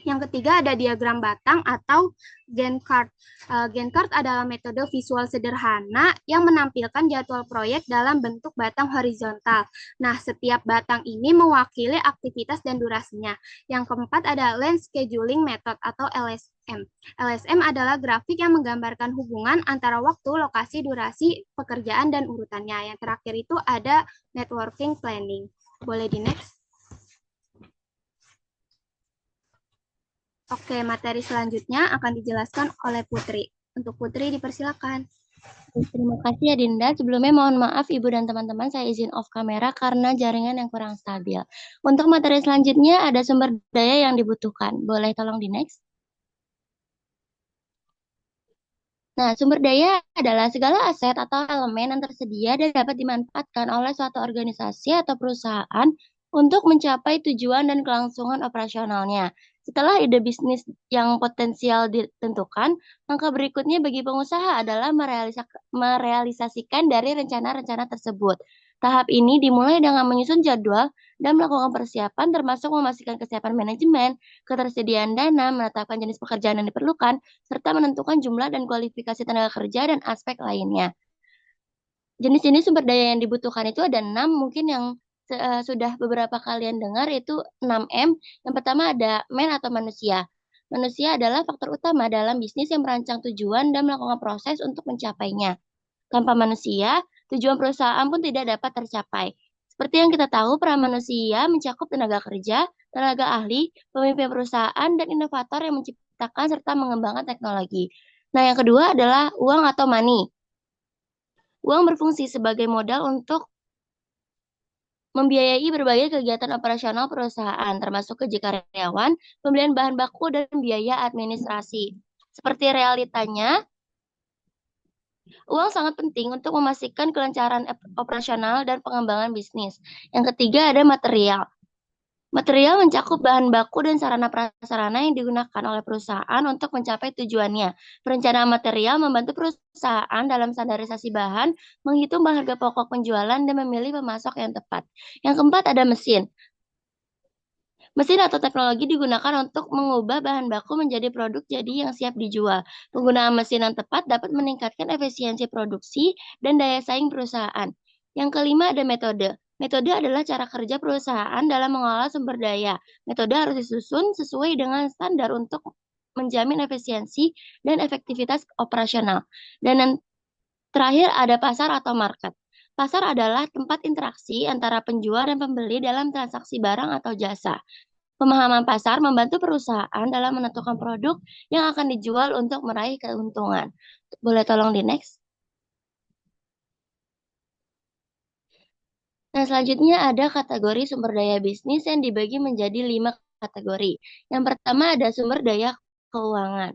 Yang ketiga ada diagram batang atau Gantt chart. Gantt chart adalah metode visual sederhana yang menampilkan jadwal proyek dalam bentuk batang horizontal. Nah, setiap batang ini mewakili aktivitas dan durasinya. Yang keempat ada Line Scheduling Method atau LSM. LSM adalah grafik yang menggambarkan hubungan antara waktu, lokasi, durasi, pekerjaan, dan urutannya. Yang terakhir itu ada Networking Planning. Boleh di next? Oke, materi selanjutnya akan dijelaskan oleh Putri. Untuk Putri, dipersilakan. Terima kasih ya Dinda. Sebelumnya mohon maaf Ibu dan teman-teman, saya izin off kamera karena jaringan yang kurang stabil. Untuk materi selanjutnya ada sumber daya yang dibutuhkan. Boleh tolong di next? Nah, sumber daya adalah segala aset atau elemen yang tersedia dan dapat dimanfaatkan oleh suatu organisasi atau perusahaan untuk mencapai tujuan dan kelangsungan operasionalnya. Setelah ide bisnis yang potensial ditentukan, langkah berikutnya bagi pengusaha adalah merealisasikan dari rencana-rencana tersebut. Tahap ini dimulai dengan menyusun jadwal dan melakukan persiapan termasuk memastikan kesiapan manajemen, ketersediaan dana, menetapkan jenis pekerjaan yang diperlukan, serta menentukan jumlah dan kualifikasi tenaga kerja dan aspek lainnya. Jenis-jenis sumber daya yang dibutuhkan itu ada 6, mungkin yang sudah beberapa kalian dengar itu 6M. Yang pertama ada man atau manusia. Manusia adalah faktor utama dalam bisnis yang merancang tujuan dan melakukan proses untuk mencapainya. Tanpa manusia, tujuan perusahaan pun tidak dapat tercapai. Seperti yang kita tahu, peran manusia mencakup tenaga kerja, tenaga ahli, pemimpin perusahaan, dan inovator yang menciptakan serta mengembangkan teknologi. Nah, yang kedua adalah uang atau money. Uang berfungsi sebagai modal untuk membiayai berbagai kegiatan operasional perusahaan, termasuk gaji karyawan, pembelian bahan baku, dan biaya administrasi. Seperti realitanya, uang sangat penting untuk memastikan kelancaran operasional dan pengembangan bisnis. Yang ketiga ada material. Material mencakup bahan baku dan sarana-prasarana yang digunakan oleh perusahaan untuk mencapai tujuannya. Perencanaan material membantu perusahaan dalam standarisasi bahan, menghitung harga pokok penjualan, dan memilih pemasok yang tepat. Yang keempat ada mesin. Mesin atau teknologi digunakan untuk mengubah bahan baku menjadi produk jadi yang siap dijual. Penggunaan mesin yang tepat dapat meningkatkan efisiensi produksi dan daya saing perusahaan. Yang kelima ada metode. Metode adalah cara kerja perusahaan dalam mengolah sumber daya. Metode harus disusun sesuai dengan standar untuk menjamin efisiensi dan efektivitas operasional. Dan yang terakhir ada pasar atau market. Pasar adalah tempat interaksi antara penjual dan pembeli dalam transaksi barang atau jasa. Pemahaman pasar membantu perusahaan dalam menentukan produk yang akan dijual untuk meraih keuntungan. Boleh tolong di next? Nah, selanjutnya ada kategori sumber daya bisnis yang dibagi menjadi 5 kategori. Yang pertama ada sumber daya keuangan.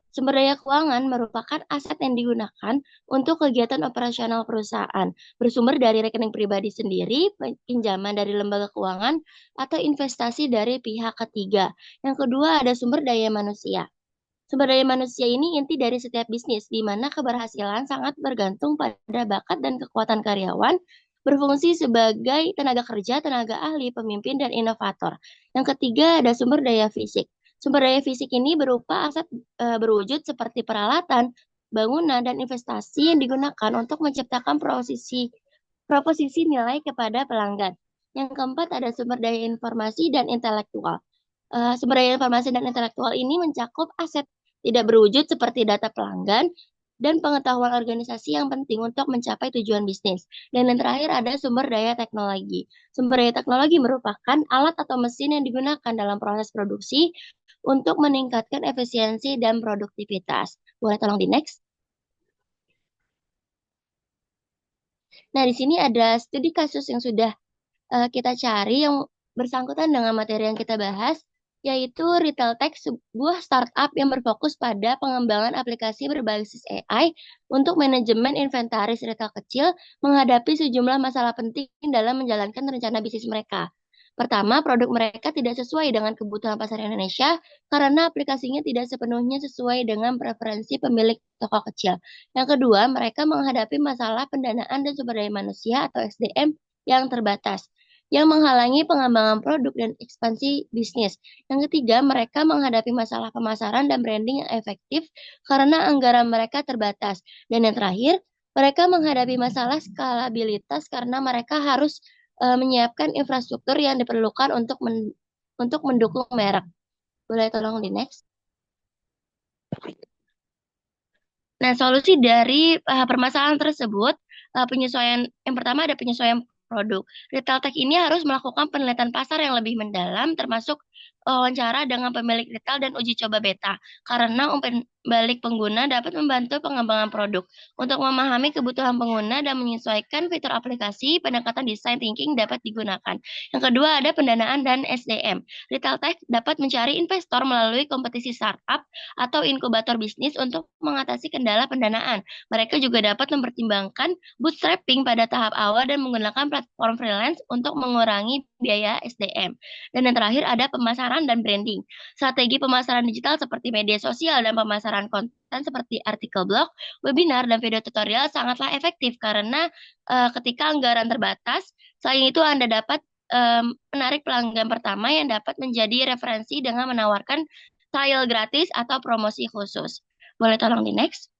Sumber daya keuangan merupakan aset yang digunakan untuk kegiatan operasional perusahaan, bersumber dari rekening pribadi sendiri, pinjaman dari lembaga keuangan, atau investasi dari pihak ketiga. Yang kedua ada sumber daya manusia. Sumber daya manusia ini inti dari setiap bisnis, di mana keberhasilan sangat bergantung pada bakat dan kekuatan karyawan, berfungsi sebagai tenaga kerja, tenaga ahli, pemimpin, dan inovator. Yang ketiga ada sumber daya fisik. Sumber daya fisik ini berupa aset berwujud seperti peralatan, bangunan, dan investasi yang digunakan untuk menciptakan proposisi nilai kepada pelanggan. Yang keempat ada sumber daya informasi dan intelektual. Sumber daya informasi dan intelektual ini mencakup aset tidak berwujud seperti data pelanggan dan pengetahuan organisasi yang penting untuk mencapai tujuan bisnis. Dan yang terakhir ada sumber daya teknologi. Sumber daya teknologi merupakan alat atau mesin yang digunakan dalam proses produksi untuk meningkatkan efisiensi dan produktivitas. Boleh tolong di next? Nah, di sini ada studi kasus yang sudah kita cari yang bersangkutan dengan materi yang kita bahas, yaitu Retail Tech, sebuah startup yang berfokus pada pengembangan aplikasi berbasis AI untuk manajemen inventaris retail kecil menghadapi sejumlah masalah penting dalam menjalankan rencana bisnis mereka. Pertama, produk mereka tidak sesuai dengan kebutuhan pasar Indonesia karena aplikasinya tidak sepenuhnya sesuai dengan preferensi pemilik toko kecil. Yang kedua, mereka menghadapi masalah pendanaan dan sumber daya manusia atau SDM yang terbatas, yang menghalangi pengembangan produk dan ekspansi bisnis. Yang ketiga, mereka menghadapi masalah pemasaran dan branding yang efektif karena anggaran mereka terbatas. Dan yang terakhir, mereka menghadapi masalah skalabilitas karena mereka harus menyiapkan infrastruktur yang diperlukan untuk mendukung merek. Boleh tolong di next? Nah, solusi dari permasalahan tersebut, penyesuaian yang pertama ada penyesuaian produk. Retail Tech ini harus melakukan penelitian pasar yang lebih mendalam, termasuk wawancara dengan pemilik retail dan uji coba beta, karena umpan balik pengguna dapat membantu pengembangan produk. Untuk memahami kebutuhan pengguna dan menyesuaikan fitur aplikasi, pendekatan design thinking dapat digunakan. Yang kedua ada pendanaan dan SDM. Retail Tech dapat mencari investor melalui kompetisi startup atau inkubator bisnis untuk mengatasi kendala pendanaan. Mereka juga dapat mempertimbangkan bootstrapping pada tahap awal dan menggunakan platform freelance untuk mengurangi biaya SDM. Dan yang terakhir ada pemasaran dan branding. Strategi pemasaran digital seperti media sosial dan pemasaran konten seperti artikel blog, webinar, dan video tutorial sangatlah efektif karena ketika anggaran terbatas, selain itu Anda dapat menarik pelanggan pertama yang dapat menjadi referensi dengan menawarkan trial gratis atau promosi khusus. Boleh tolong di next?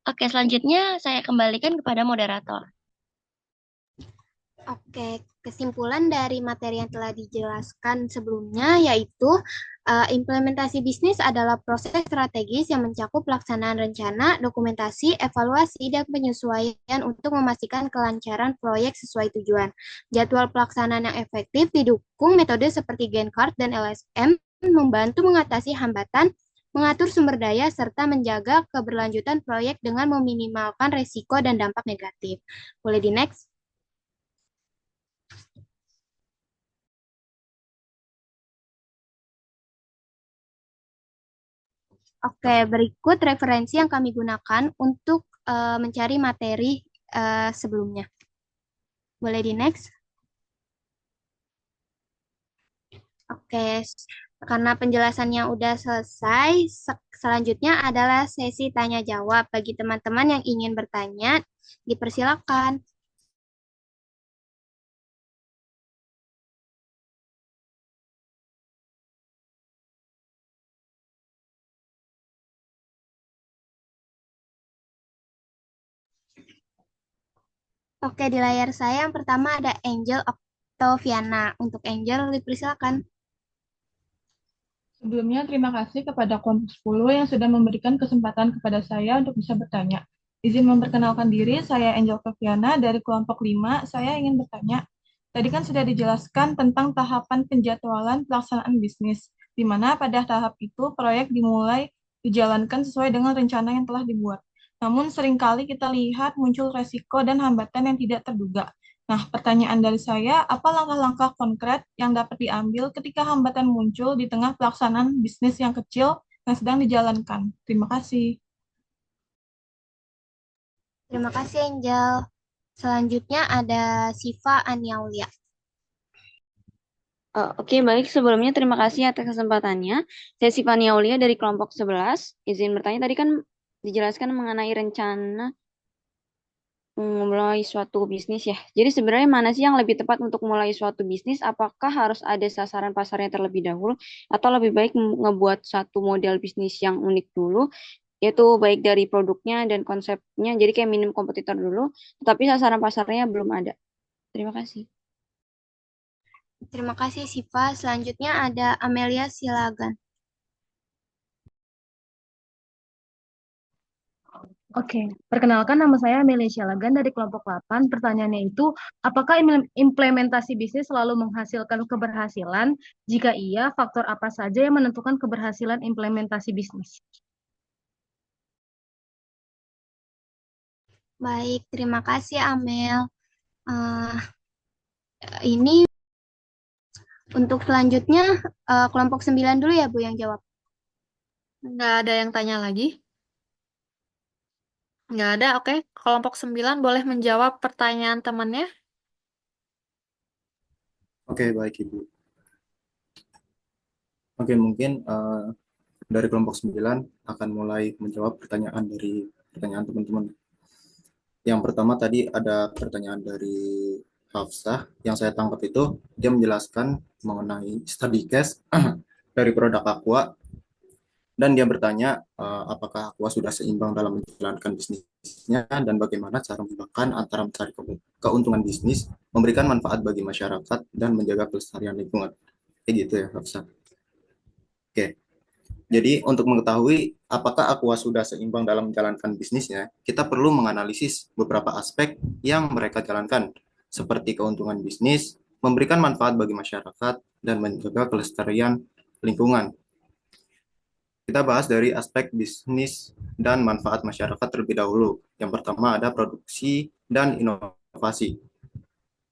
Oke, selanjutnya saya kembalikan kepada moderator. Oke, kesimpulan dari materi yang telah dijelaskan sebelumnya yaitu implementasi bisnis adalah proses strategis yang mencakup pelaksanaan rencana, dokumentasi, evaluasi, dan penyesuaian untuk memastikan kelancaran proyek sesuai tujuan. Jadwal pelaksanaan yang efektif didukung metode seperti Gantt chart dan LSM membantu mengatasi hambatan, mengatur sumber daya, serta menjaga keberlanjutan proyek dengan meminimalkan resiko dan dampak negatif. Boleh di next? Oke, berikut referensi yang kami gunakan untuk mencari materi sebelumnya. Boleh di next? Oke, karena penjelasannya udah selesai, selanjutnya adalah sesi tanya-jawab. Bagi teman-teman yang ingin bertanya, dipersilakan. Oke, di layar saya yang pertama ada Angel Octaviana. Untuk Angel, dipersilakan. Sebelumnya, terima kasih kepada kelompok 10 yang sudah memberikan kesempatan kepada saya untuk bisa bertanya. Izin memperkenalkan diri, saya Angel Octaviana dari kelompok 5. Saya ingin bertanya, tadi kan sudah dijelaskan tentang tahapan penjadwalan pelaksanaan bisnis, di mana pada tahap itu proyek dimulai dijalankan sesuai dengan rencana yang telah dibuat. Namun seringkali kita lihat muncul resiko dan hambatan yang tidak terduga. Nah, pertanyaan dari saya, apa langkah-langkah konkret yang dapat diambil ketika hambatan muncul di tengah pelaksanaan bisnis yang kecil yang sedang dijalankan? Terima kasih. Terima kasih, Angel. Selanjutnya ada Siva Aniaulia. Oke, baik. Sebelumnya terima kasih atas kesempatannya. Saya Siva Aniaulia dari kelompok 11. Izin bertanya, tadi kan dijelaskan mengenai rencana memulai suatu bisnis ya. Jadi sebenarnya mana sih yang lebih tepat untuk mulai suatu bisnis? Apakah harus ada sasaran pasarnya terlebih dahulu atau lebih baik ngebuat satu model bisnis yang unik dulu, yaitu baik dari produknya dan konsepnya. Jadi kayak minim kompetitor dulu, tetapi sasaran pasarnya belum ada. Terima kasih. Terima kasih, Siva. Selanjutnya ada Amelia Silagan. Oke, perkenalkan nama saya Amelia Sialagan dari kelompok 8. Pertanyaannya itu, apakah implementasi bisnis selalu menghasilkan keberhasilan? Jika iya, faktor apa saja yang menentukan keberhasilan implementasi bisnis? Baik, terima kasih, Amel. Ini untuk selanjutnya kelompok 9 dulu ya, Bu, yang jawab. Nggak ada yang tanya lagi? Nggak ada, oke. Kelompok 9 boleh menjawab pertanyaan temannya. Oke, baik Ibu. Oke, mungkin dari kelompok 9 akan mulai menjawab pertanyaan teman-teman. Yang pertama tadi ada pertanyaan dari Hafsah, yang saya tangkap itu dia menjelaskan mengenai study case dari produk Aqua, dan dia bertanya apakah Aqua sudah seimbang dalam menjalankan bisnisnya dan bagaimana cara membedakan antara mencari keuntungan bisnis, memberikan manfaat bagi masyarakat, dan menjaga kelestarian lingkungan. Kayak gitu ya, Hafsah. Oke. Jadi untuk mengetahui apakah Aqua sudah seimbang dalam menjalankan bisnisnya, kita perlu menganalisis beberapa aspek yang mereka jalankan, seperti keuntungan bisnis, memberikan manfaat bagi masyarakat, dan menjaga kelestarian lingkungan. Kita bahas dari aspek bisnis dan manfaat masyarakat terlebih dahulu. Yang pertama ada produksi dan inovasi.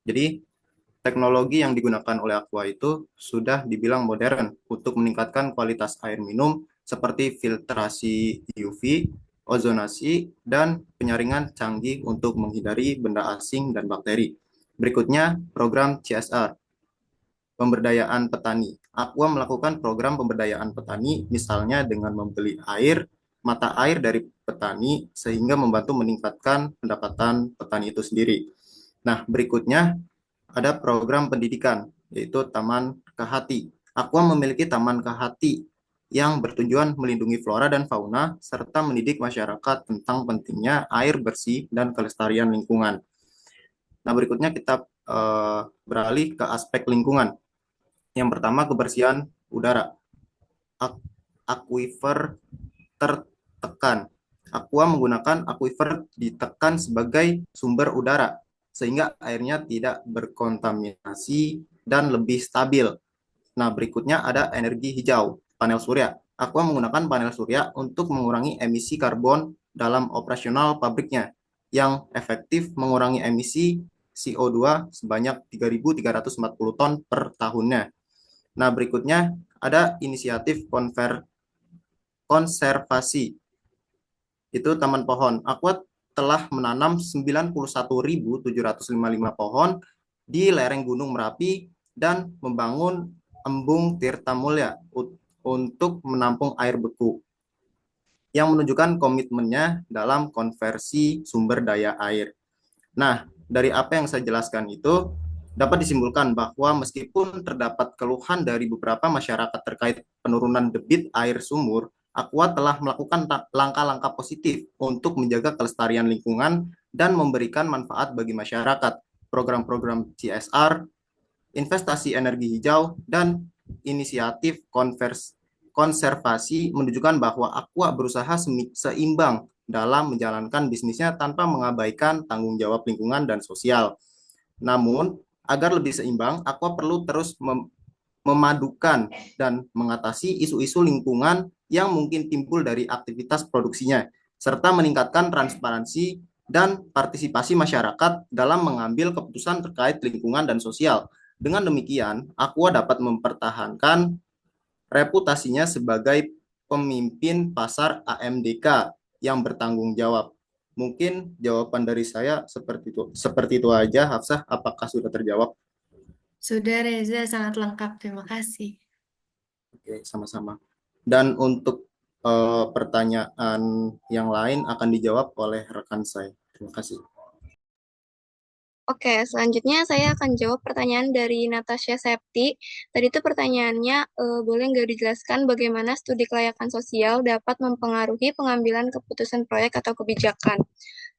Jadi teknologi yang digunakan oleh Aqua itu sudah dibilang modern untuk meningkatkan kualitas air minum seperti filtrasi UV, ozonasi, dan penyaringan canggih untuk menghindari benda asing dan bakteri. Berikutnya, program CSR, pemberdayaan petani. Aqua melakukan program pemberdayaan petani, misalnya dengan membeli mata air dari petani, sehingga membantu meningkatkan pendapatan petani itu sendiri. Nah, berikutnya ada program pendidikan, yaitu Taman Kehati. Aqua memiliki Taman Kehati yang bertujuan melindungi flora dan fauna, serta mendidik masyarakat tentang pentingnya air bersih dan kelestarian lingkungan. Nah, berikutnya kita beralih ke aspek lingkungan. Yang pertama, kebersihan udara. Aquifer tertekan. Aqua menggunakan aquifer ditekan sebagai sumber udara, sehingga airnya tidak berkontaminasi dan lebih stabil. Nah, berikutnya ada energi hijau, panel surya. Aqua menggunakan panel surya untuk mengurangi emisi karbon dalam operasional pabriknya, yang efektif mengurangi emisi CO2 sebanyak 3.340 ton per tahunnya. Nah, berikutnya ada inisiatif konservasi. Itu taman pohon. Aqua telah menanam 91.755 pohon di lereng Gunung Merapi dan membangun embung Tirta Mulya untuk menampung air beku, yang menunjukkan komitmennya dalam konversi sumber daya air. Nah, dari apa yang saya jelaskan itu, dapat disimpulkan bahwa meskipun terdapat keluhan dari beberapa masyarakat terkait penurunan debit air sumur, Aqua telah melakukan langkah-langkah positif untuk menjaga kelestarian lingkungan dan memberikan manfaat bagi masyarakat. Program-program CSR, investasi energi hijau, dan inisiatif konservasi menunjukkan bahwa Aqua berusaha seimbang dalam menjalankan bisnisnya tanpa mengabaikan tanggung jawab lingkungan dan sosial. Namun, agar lebih seimbang, Aqua perlu terus memadukan dan mengatasi isu-isu lingkungan yang mungkin timbul dari aktivitas produksinya, serta meningkatkan transparansi dan partisipasi masyarakat dalam mengambil keputusan terkait lingkungan dan sosial. Dengan demikian, Aqua dapat mempertahankan reputasinya sebagai pemimpin pasar AMDK yang bertanggung jawab. Mungkin jawaban dari saya seperti itu aja. Hafsah, apakah sudah terjawab? Sudah, Reza, sangat lengkap. Terima kasih. Oke, sama-sama. Dan untuk pertanyaan yang lain akan dijawab oleh rekan saya. Terima kasih. Oke, selanjutnya saya akan jawab pertanyaan dari Natasha Septi. Tadi itu pertanyaannya, boleh nggak dijelaskan bagaimana studi kelayakan sosial dapat mempengaruhi pengambilan keputusan proyek atau kebijakan?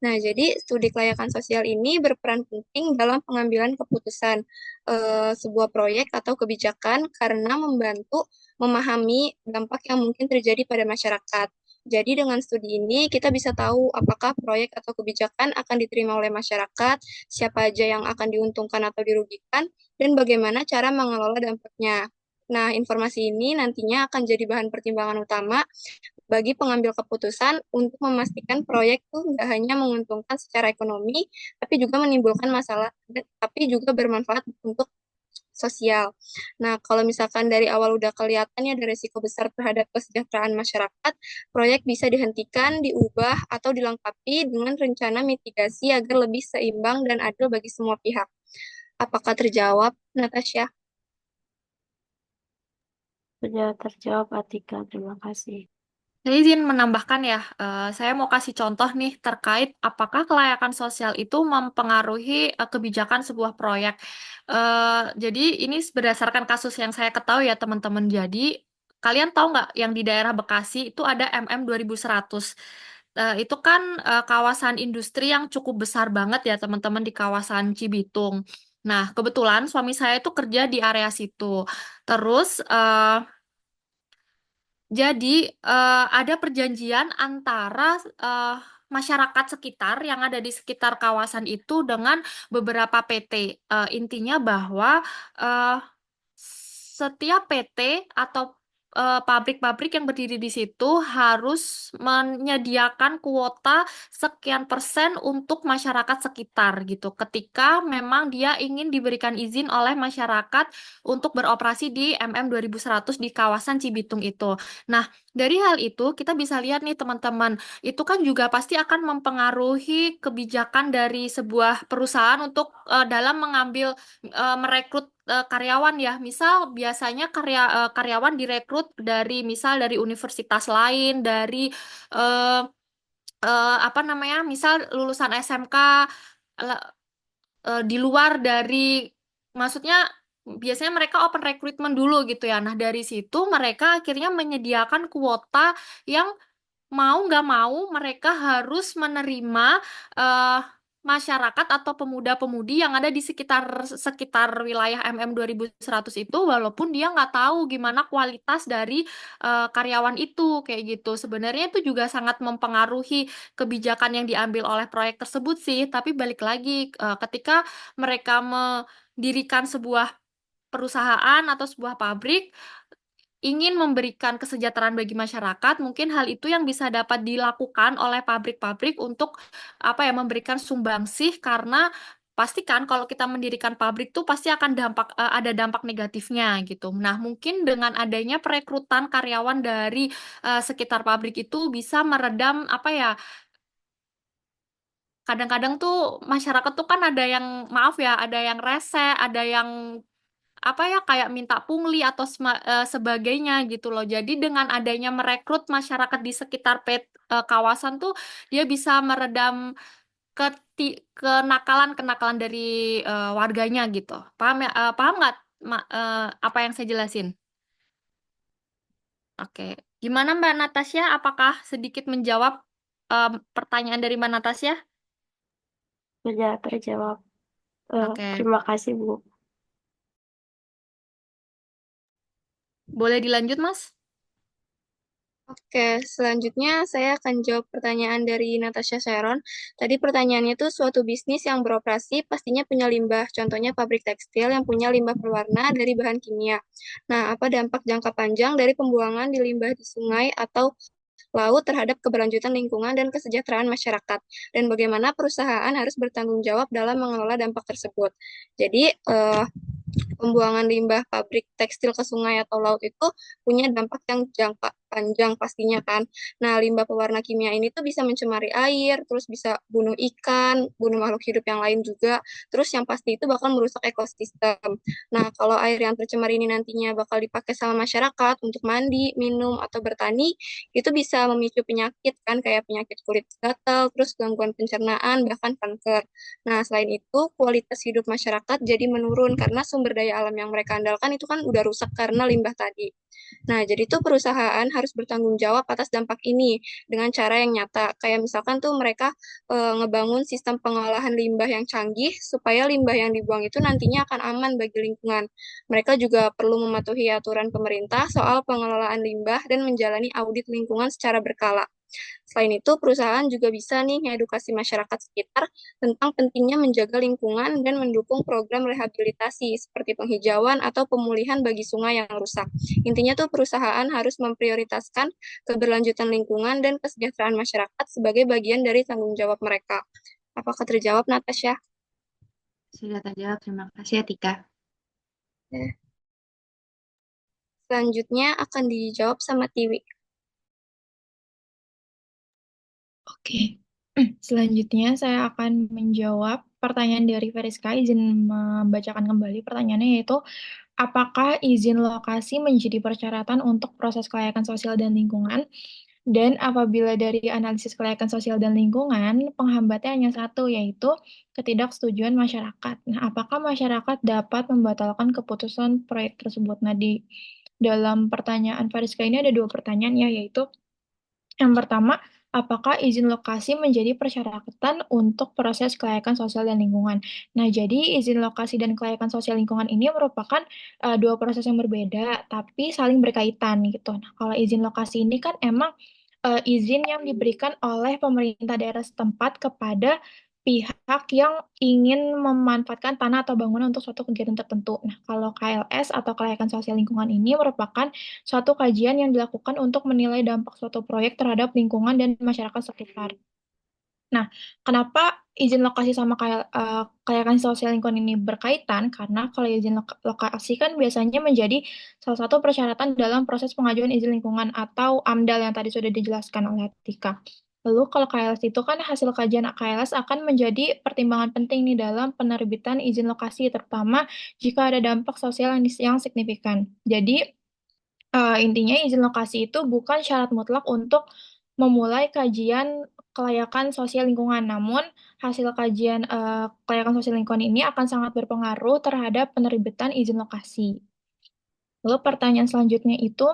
Nah, jadi studi kelayakan sosial ini berperan penting dalam pengambilan keputusan sebuah proyek atau kebijakan karena membantu memahami dampak yang mungkin terjadi pada masyarakat. Jadi dengan studi ini kita bisa tahu apakah proyek atau kebijakan akan diterima oleh masyarakat, siapa aja yang akan diuntungkan atau dirugikan, dan bagaimana cara mengelola dampaknya. Nah, informasi ini nantinya akan jadi bahan pertimbangan utama bagi pengambil keputusan untuk memastikan proyek itu nggak hanya menguntungkan secara ekonomi, tapi juga menimbulkan masalah, tapi juga bermanfaat untuk sosial. Nah, kalau misalkan dari awal udah kelihatan ya ada resiko besar terhadap kesejahteraan masyarakat, proyek bisa dihentikan, diubah, atau dilengkapi dengan rencana mitigasi agar lebih seimbang dan adil bagi semua pihak. Apakah terjawab, Natasha? Sudah terjawab, Atika. Terima kasih. Saya izin menambahkan ya, saya mau kasih contoh nih terkait apakah kelayakan sosial itu mempengaruhi kebijakan sebuah proyek. Jadi ini berdasarkan kasus yang saya ketahui ya teman-teman. Jadi kalian tahu nggak yang di daerah Bekasi itu ada MM 2100. Itu kan kawasan industri yang cukup besar banget ya teman-teman di kawasan Cibitung. Nah, kebetulan suami saya itu kerja di area situ. Terus jadi ada perjanjian antara masyarakat sekitar yang ada di sekitar kawasan itu dengan beberapa PT. Intinya bahwa eh, setiap PT atau pabrik-pabrik yang berdiri di situ harus menyediakan kuota sekian persen untuk masyarakat sekitar gitu. Ketika memang dia ingin diberikan izin oleh masyarakat untuk beroperasi di MM 2100 di kawasan Cibitung itu. Nah, dari hal itu kita bisa lihat nih teman-teman, itu kan juga pasti akan mempengaruhi kebijakan dari sebuah perusahaan untuk dalam mengambil merekrut karyawan ya. Misal biasanya karyawan direkrut dari misal dari universitas lain, dari eh, apa namanya? Misal lulusan SMK di luar dari maksudnya biasanya mereka open recruitment dulu gitu ya. Nah, dari situ mereka akhirnya menyediakan kuota yang mau nggak mau mereka harus menerima eh, masyarakat atau pemuda-pemudi yang ada di sekitar sekitar wilayah MM 2100 itu walaupun dia nggak tahu gimana kualitas dari karyawan itu kayak gitu. Sebenarnya itu juga sangat mempengaruhi kebijakan yang diambil oleh proyek tersebut sih, tapi balik lagi ketika mereka mendirikan sebuah perusahaan atau sebuah pabrik ingin memberikan kesejahteraan bagi masyarakat, mungkin hal itu yang bisa dapat dilakukan oleh pabrik-pabrik untuk apa ya memberikan sumbangsih karena pastikan kalau kita mendirikan pabrik tuh pasti akan ada dampak negatifnya gitu. Nah, mungkin dengan adanya perekrutan karyawan dari sekitar pabrik itu bisa meredam apa ya kadang-kadang tuh masyarakat tuh kan ada yang maaf ya, ada yang rese, ada yang apa ya kayak minta pungli atau sebagainya gitu loh. Jadi dengan adanya merekrut masyarakat di sekitar kawasan tuh dia bisa meredam kenakalan-kenakalan dari warganya gitu. Paham ya? Paham nggak apa yang saya jelasin? Oke. Gimana Mbak Natasha? Apakah sedikit menjawab pertanyaan dari Mbak Natasha? Sudah terjawab. Oke. Terima kasih, Bu. Boleh dilanjut, Mas? Oke, selanjutnya saya akan jawab pertanyaan dari Natasha Sharon. Tadi pertanyaannya itu suatu bisnis yang beroperasi pastinya punya limbah. Contohnya pabrik tekstil yang punya limbah berwarna dari bahan kimia. Nah, apa dampak jangka panjang dari pembuangan di limbah di sungai atau laut terhadap keberlanjutan lingkungan dan kesejahteraan masyarakat? Dan bagaimana perusahaan harus bertanggung jawab dalam mengelola dampak tersebut? Jadi, pembuangan limbah pabrik tekstil ke sungai atau laut itu punya dampak yang panjang pastinya kan. Nah, limbah pewarna kimia ini tuh bisa mencemari air, terus bisa bunuh ikan, bunuh makhluk hidup yang lain juga. Terus yang pasti itu bakal merusak ekosistem. Nah, kalau air yang tercemar ini nantinya bakal dipakai sama masyarakat untuk mandi, minum, atau bertani, itu bisa memicu penyakit kan, kayak penyakit kulit gatal, terus gangguan pencernaan, bahkan kanker. Nah, selain itu, kualitas hidup masyarakat jadi menurun karena sumber daya alam yang mereka andalkan itu kan udah rusak karena limbah tadi. Nah, jadi tuh perusahaan harus bertanggung jawab atas dampak ini dengan cara yang nyata. Kayak misalkan tuh mereka ngebangun sistem pengolahan limbah yang canggih supaya limbah yang dibuang itu nantinya akan aman bagi lingkungan. Mereka juga perlu mematuhi aturan pemerintah soal pengelolaan limbah dan menjalani audit lingkungan secara berkala. Selain itu, perusahaan juga bisa nih mengedukasi masyarakat sekitar tentang pentingnya menjaga lingkungan dan mendukung program rehabilitasi seperti penghijauan atau pemulihan bagi sungai yang rusak. Intinya tuh perusahaan harus memprioritaskan keberlanjutan lingkungan dan kesejahteraan masyarakat sebagai bagian dari tanggung jawab mereka. Apakah terjawab, Natasha? Sudah terjawab, terima kasih ya Tika. Selanjutnya akan dijawab sama Tiwi. Oke, selanjutnya saya akan menjawab pertanyaan dari Veriska. Izin membacakan kembali pertanyaannya, yaitu apakah izin lokasi menjadi persyaratan untuk proses kelayakan sosial dan lingkungan? Dan apabila dari analisis kelayakan sosial dan lingkungan, penghambatnya hanya satu, yaitu ketidaksetujuan masyarakat. Nah, apakah masyarakat dapat membatalkan keputusan proyek tersebut? Nah, di dalam pertanyaan Veriska ini ada dua pertanyaan ya, yaitu yang pertama, apakah izin lokasi menjadi persyaratan untuk proses kelayakan sosial dan lingkungan? Nah, jadi izin lokasi dan kelayakan sosial lingkungan ini merupakan dua proses yang berbeda, tapi saling berkaitan gitu. Nah, kalau izin lokasi ini kan emang izin yang diberikan oleh pemerintah daerah setempat kepada pihak yang ingin memanfaatkan tanah atau bangunan untuk suatu kegiatan tertentu. Nah, kalau KLS atau kelayakan sosial lingkungan ini merupakan suatu kajian yang dilakukan untuk menilai dampak suatu proyek terhadap lingkungan dan masyarakat sekitar. Nah, kenapa izin lokasi sama kelayakan sosial lingkungan ini berkaitan? Karena kalau izin lokasi kan biasanya menjadi salah satu persyaratan dalam proses pengajuan izin lingkungan atau AMDAL yang tadi sudah dijelaskan oleh Tika. Lalu kalau KLS itu kan hasil kajian KLS akan menjadi pertimbangan penting nih dalam penerbitan izin lokasi, terutama jika ada dampak sosial yang signifikan. Jadi, intinya izin lokasi itu bukan syarat mutlak untuk memulai kajian kelayakan sosial lingkungan, namun hasil kajian kelayakan sosial lingkungan ini akan sangat berpengaruh terhadap penerbitan izin lokasi. Lalu pertanyaan selanjutnya itu,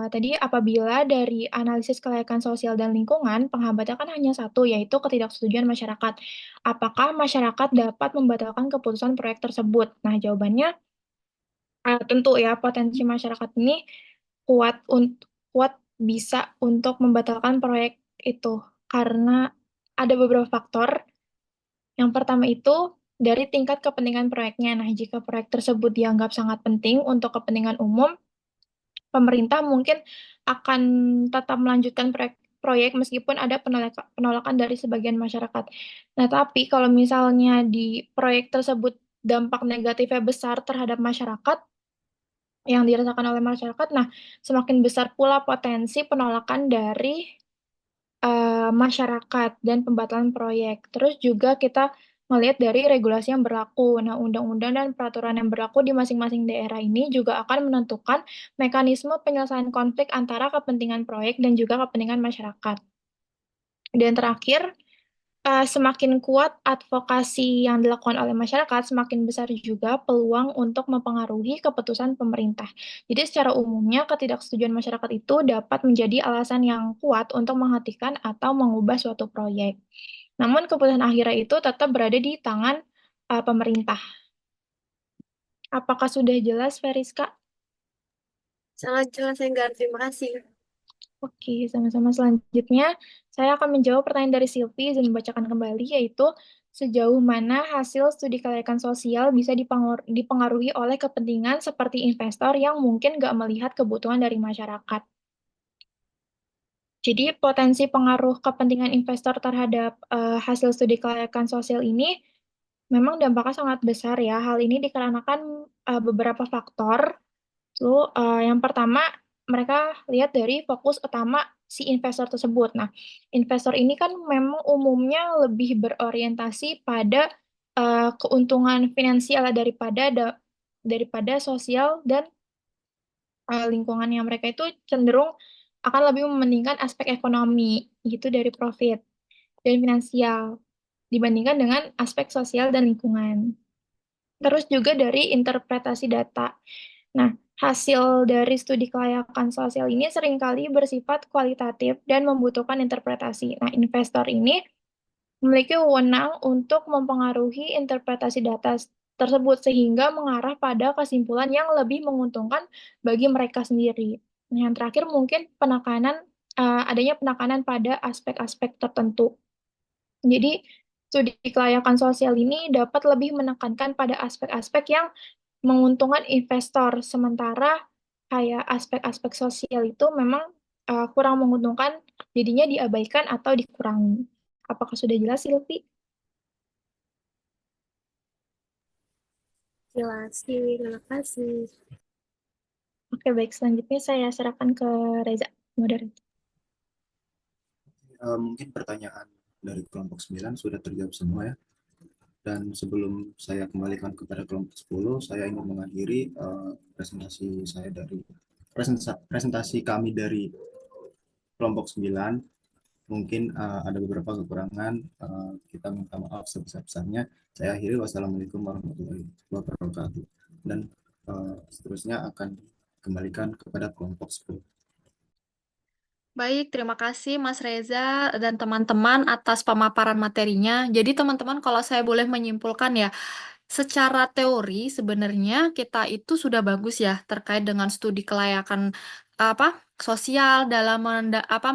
tadi apabila dari analisis kelayakan sosial dan lingkungan, penghambatnya kan hanya satu, yaitu ketidaksetujuan masyarakat. Apakah masyarakat dapat membatalkan keputusan proyek tersebut? Nah, jawabannya tentu ya, potensi masyarakat ini kuat bisa untuk membatalkan proyek itu karena ada beberapa faktor. Yang pertama itu dari tingkat kepentingan proyeknya. Nah, jika proyek tersebut dianggap sangat penting untuk kepentingan umum, pemerintah mungkin akan tetap melanjutkan proyek meskipun ada penolakan dari sebagian masyarakat. Nah, tapi kalau misalnya di proyek tersebut dampak negatifnya besar terhadap masyarakat, yang dirasakan oleh masyarakat, nah semakin besar pula potensi penolakan dari masyarakat dan pembatalan proyek. Terus juga kita melihat dari regulasi yang berlaku. Nah, undang-undang dan peraturan yang berlaku di masing-masing daerah ini juga akan menentukan mekanisme penyelesaian konflik antara kepentingan proyek dan juga kepentingan masyarakat. Dan terakhir, semakin kuat advokasi yang dilakukan oleh masyarakat, semakin besar juga peluang untuk mempengaruhi keputusan pemerintah. Jadi secara umumnya ketidaksetujuan masyarakat itu dapat menjadi alasan yang kuat untuk menghentikan atau mengubah suatu proyek. Namun keputusan akhirnya itu tetap berada di tangan pemerintah. Apakah sudah jelas, Veriska? Sangat jelas, Enggar. Terima kasih. Oke, sama-sama. Selanjutnya, saya akan menjawab pertanyaan dari Silvi dan membacakan kembali, yaitu sejauh mana hasil studi kelayakan sosial bisa dipengaruhi oleh kepentingan seperti investor yang mungkin nggak melihat kebutuhan dari masyarakat. Jadi, potensi pengaruh kepentingan investor terhadap hasil studi kelayakan sosial ini memang dampaknya sangat besar ya. Hal ini dikarenakan beberapa faktor. Lalu, yang pertama, mereka lihat dari fokus utama si investor tersebut. Nah, investor ini kan memang umumnya lebih berorientasi pada keuntungan finansial daripada sosial dan lingkungannya. Mereka itu cenderung akan lebih mementingkan aspek ekonomi gitu dari profit dan finansial dibandingkan dengan aspek sosial dan lingkungan. Terus juga dari interpretasi data. Nah, hasil dari studi kelayakan sosial ini seringkali bersifat kualitatif dan membutuhkan interpretasi. Nah, investor ini memiliki wewenang untuk mempengaruhi interpretasi data tersebut sehingga mengarah pada kesimpulan yang lebih menguntungkan bagi mereka sendiri. Nah, yang terakhir mungkin adanya penekanan pada aspek-aspek tertentu. Jadi, studi kelayakan sosial ini dapat lebih menekankan pada aspek-aspek yang menguntungkan investor, sementara kayak aspek-aspek sosial itu memang kurang menguntungkan, jadinya diabaikan atau dikurangi. Apakah sudah jelas, Silvi? Jelas, terima kasih. Oke, baik. Selanjutnya saya serahkan ke Reza, moderator. Mungkin pertanyaan dari kelompok 9 sudah terjawab semua ya. Dan sebelum saya kembalikan kepada kelompok 10, saya ingin mengakhiri presentasi kami dari kelompok 9. Mungkin ada beberapa kekurangan, kita minta maaf sebesar-besarnya. Saya akhiri, wassalamualaikum warahmatullahi wabarakatuh. Dan seterusnya akan kembalikan kepada kelompok 10. Baik, terima kasih Mas Reza dan teman-teman atas pemaparan materinya. Jadi teman-teman, kalau saya boleh menyimpulkan ya, secara teori sebenarnya kita itu sudah bagus ya terkait dengan studi kelayakan sosial dalam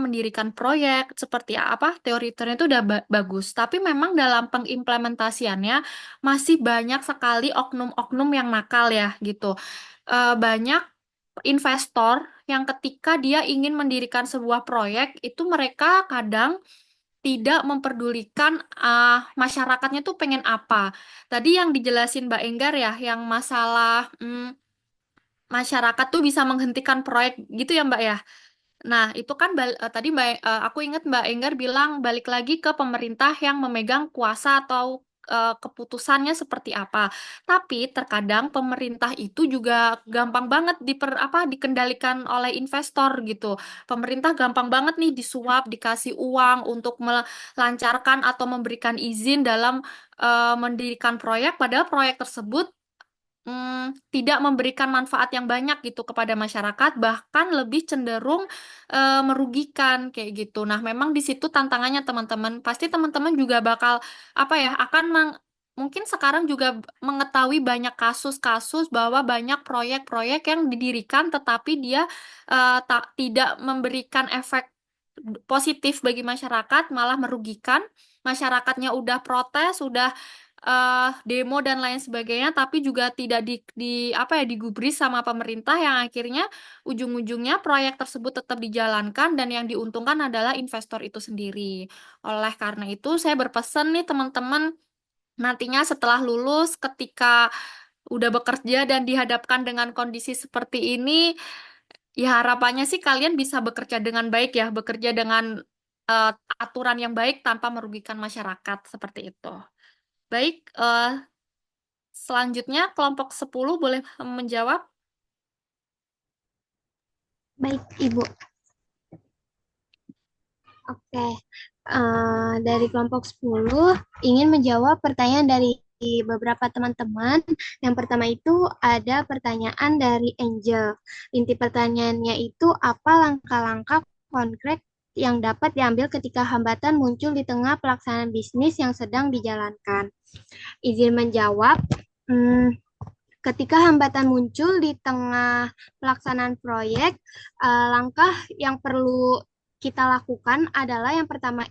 mendirikan proyek seperti apa, teori-teorinya itu udah bagus. Tapi memang dalam pengimplementasiannya masih banyak sekali oknum-oknum yang nakal ya gitu. Banyak investor yang ketika dia ingin mendirikan sebuah proyek itu mereka kadang tidak memperdulikan masyarakatnya tuh pengen apa. Tadi yang dijelasin Mbak Enggar ya, yang masalah masyarakat tuh bisa menghentikan proyek gitu ya Mbak ya. Nah, itu kan tadi aku ingat Mbak Enggar bilang balik lagi ke pemerintah yang memegang kuasa atau keputusannya seperti apa. Tapi terkadang pemerintah itu juga gampang banget dikendalikan oleh investor gitu. Pemerintah gampang banget nih disuap, dikasih uang untuk melancarkan atau memberikan izin dalam mendirikan proyek, padahal proyek tersebut tidak memberikan manfaat yang banyak gitu kepada masyarakat, bahkan lebih cenderung merugikan kayak gitu. Nah, memang di situ tantangannya teman-teman. Pasti teman-teman juga bakal mungkin sekarang juga mengetahui banyak kasus-kasus bahwa banyak proyek-proyek yang didirikan tetapi dia tidak memberikan efek positif bagi masyarakat, malah merugikan. Masyarakatnya udah protes, udah demo dan lain sebagainya, tapi juga tidak digubris sama pemerintah yang akhirnya ujung-ujungnya proyek tersebut tetap dijalankan dan yang diuntungkan adalah investor itu sendiri. Oleh karena itu, saya berpesan nih teman-teman, nantinya setelah lulus, ketika udah bekerja dan dihadapkan dengan kondisi seperti ini, ya harapannya sih kalian bisa bekerja dengan baik ya, bekerja dengan aturan yang baik tanpa merugikan masyarakat seperti itu. Baik, selanjutnya kelompok 10 boleh menjawab. Baik, Ibu. Oke, dari kelompok 10 ingin menjawab pertanyaan dari beberapa teman-teman. Yang pertama itu ada pertanyaan dari Angel. Inti pertanyaannya itu apa langkah-langkah konkret yang dapat diambil ketika hambatan muncul di tengah pelaksanaan bisnis yang sedang dijalankan. Izin menjawab, ketika hambatan muncul di tengah pelaksanaan proyek, langkah yang perlu kita lakukan adalah yang pertama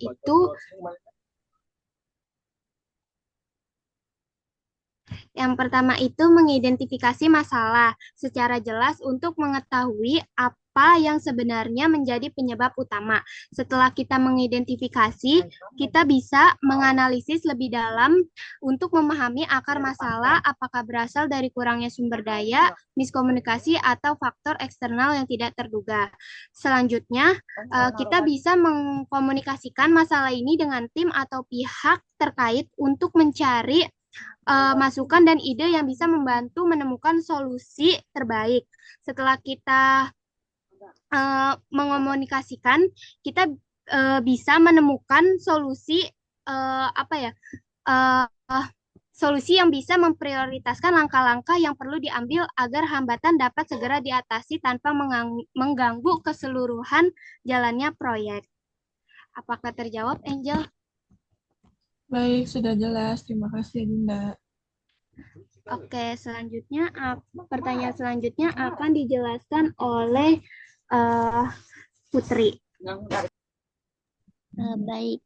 itu mengidentifikasi masalah secara jelas untuk mengetahui apa apa yang sebenarnya menjadi penyebab utama. Setelah kita mengidentifikasi, kita bisa menganalisis lebih dalam untuk memahami akar masalah apakah berasal dari kurangnya sumber daya, miskomunikasi, atau faktor eksternal yang tidak terduga. Selanjutnya, kita bisa mengkomunikasikan masalah ini dengan tim atau pihak terkait untuk mencari masukan dan ide yang bisa membantu menemukan solusi terbaik. Setelah kita mengomunikasikan, kita bisa menemukan solusi solusi yang bisa memprioritaskan langkah-langkah yang perlu diambil agar hambatan dapat segera diatasi tanpa mengganggu keseluruhan jalannya proyek. Apakah terjawab, Angel? Baik, sudah jelas. Terima kasih, Dinda. Oke, selanjutnya pertanyaan selanjutnya akan dijelaskan oleh Putri. Baik,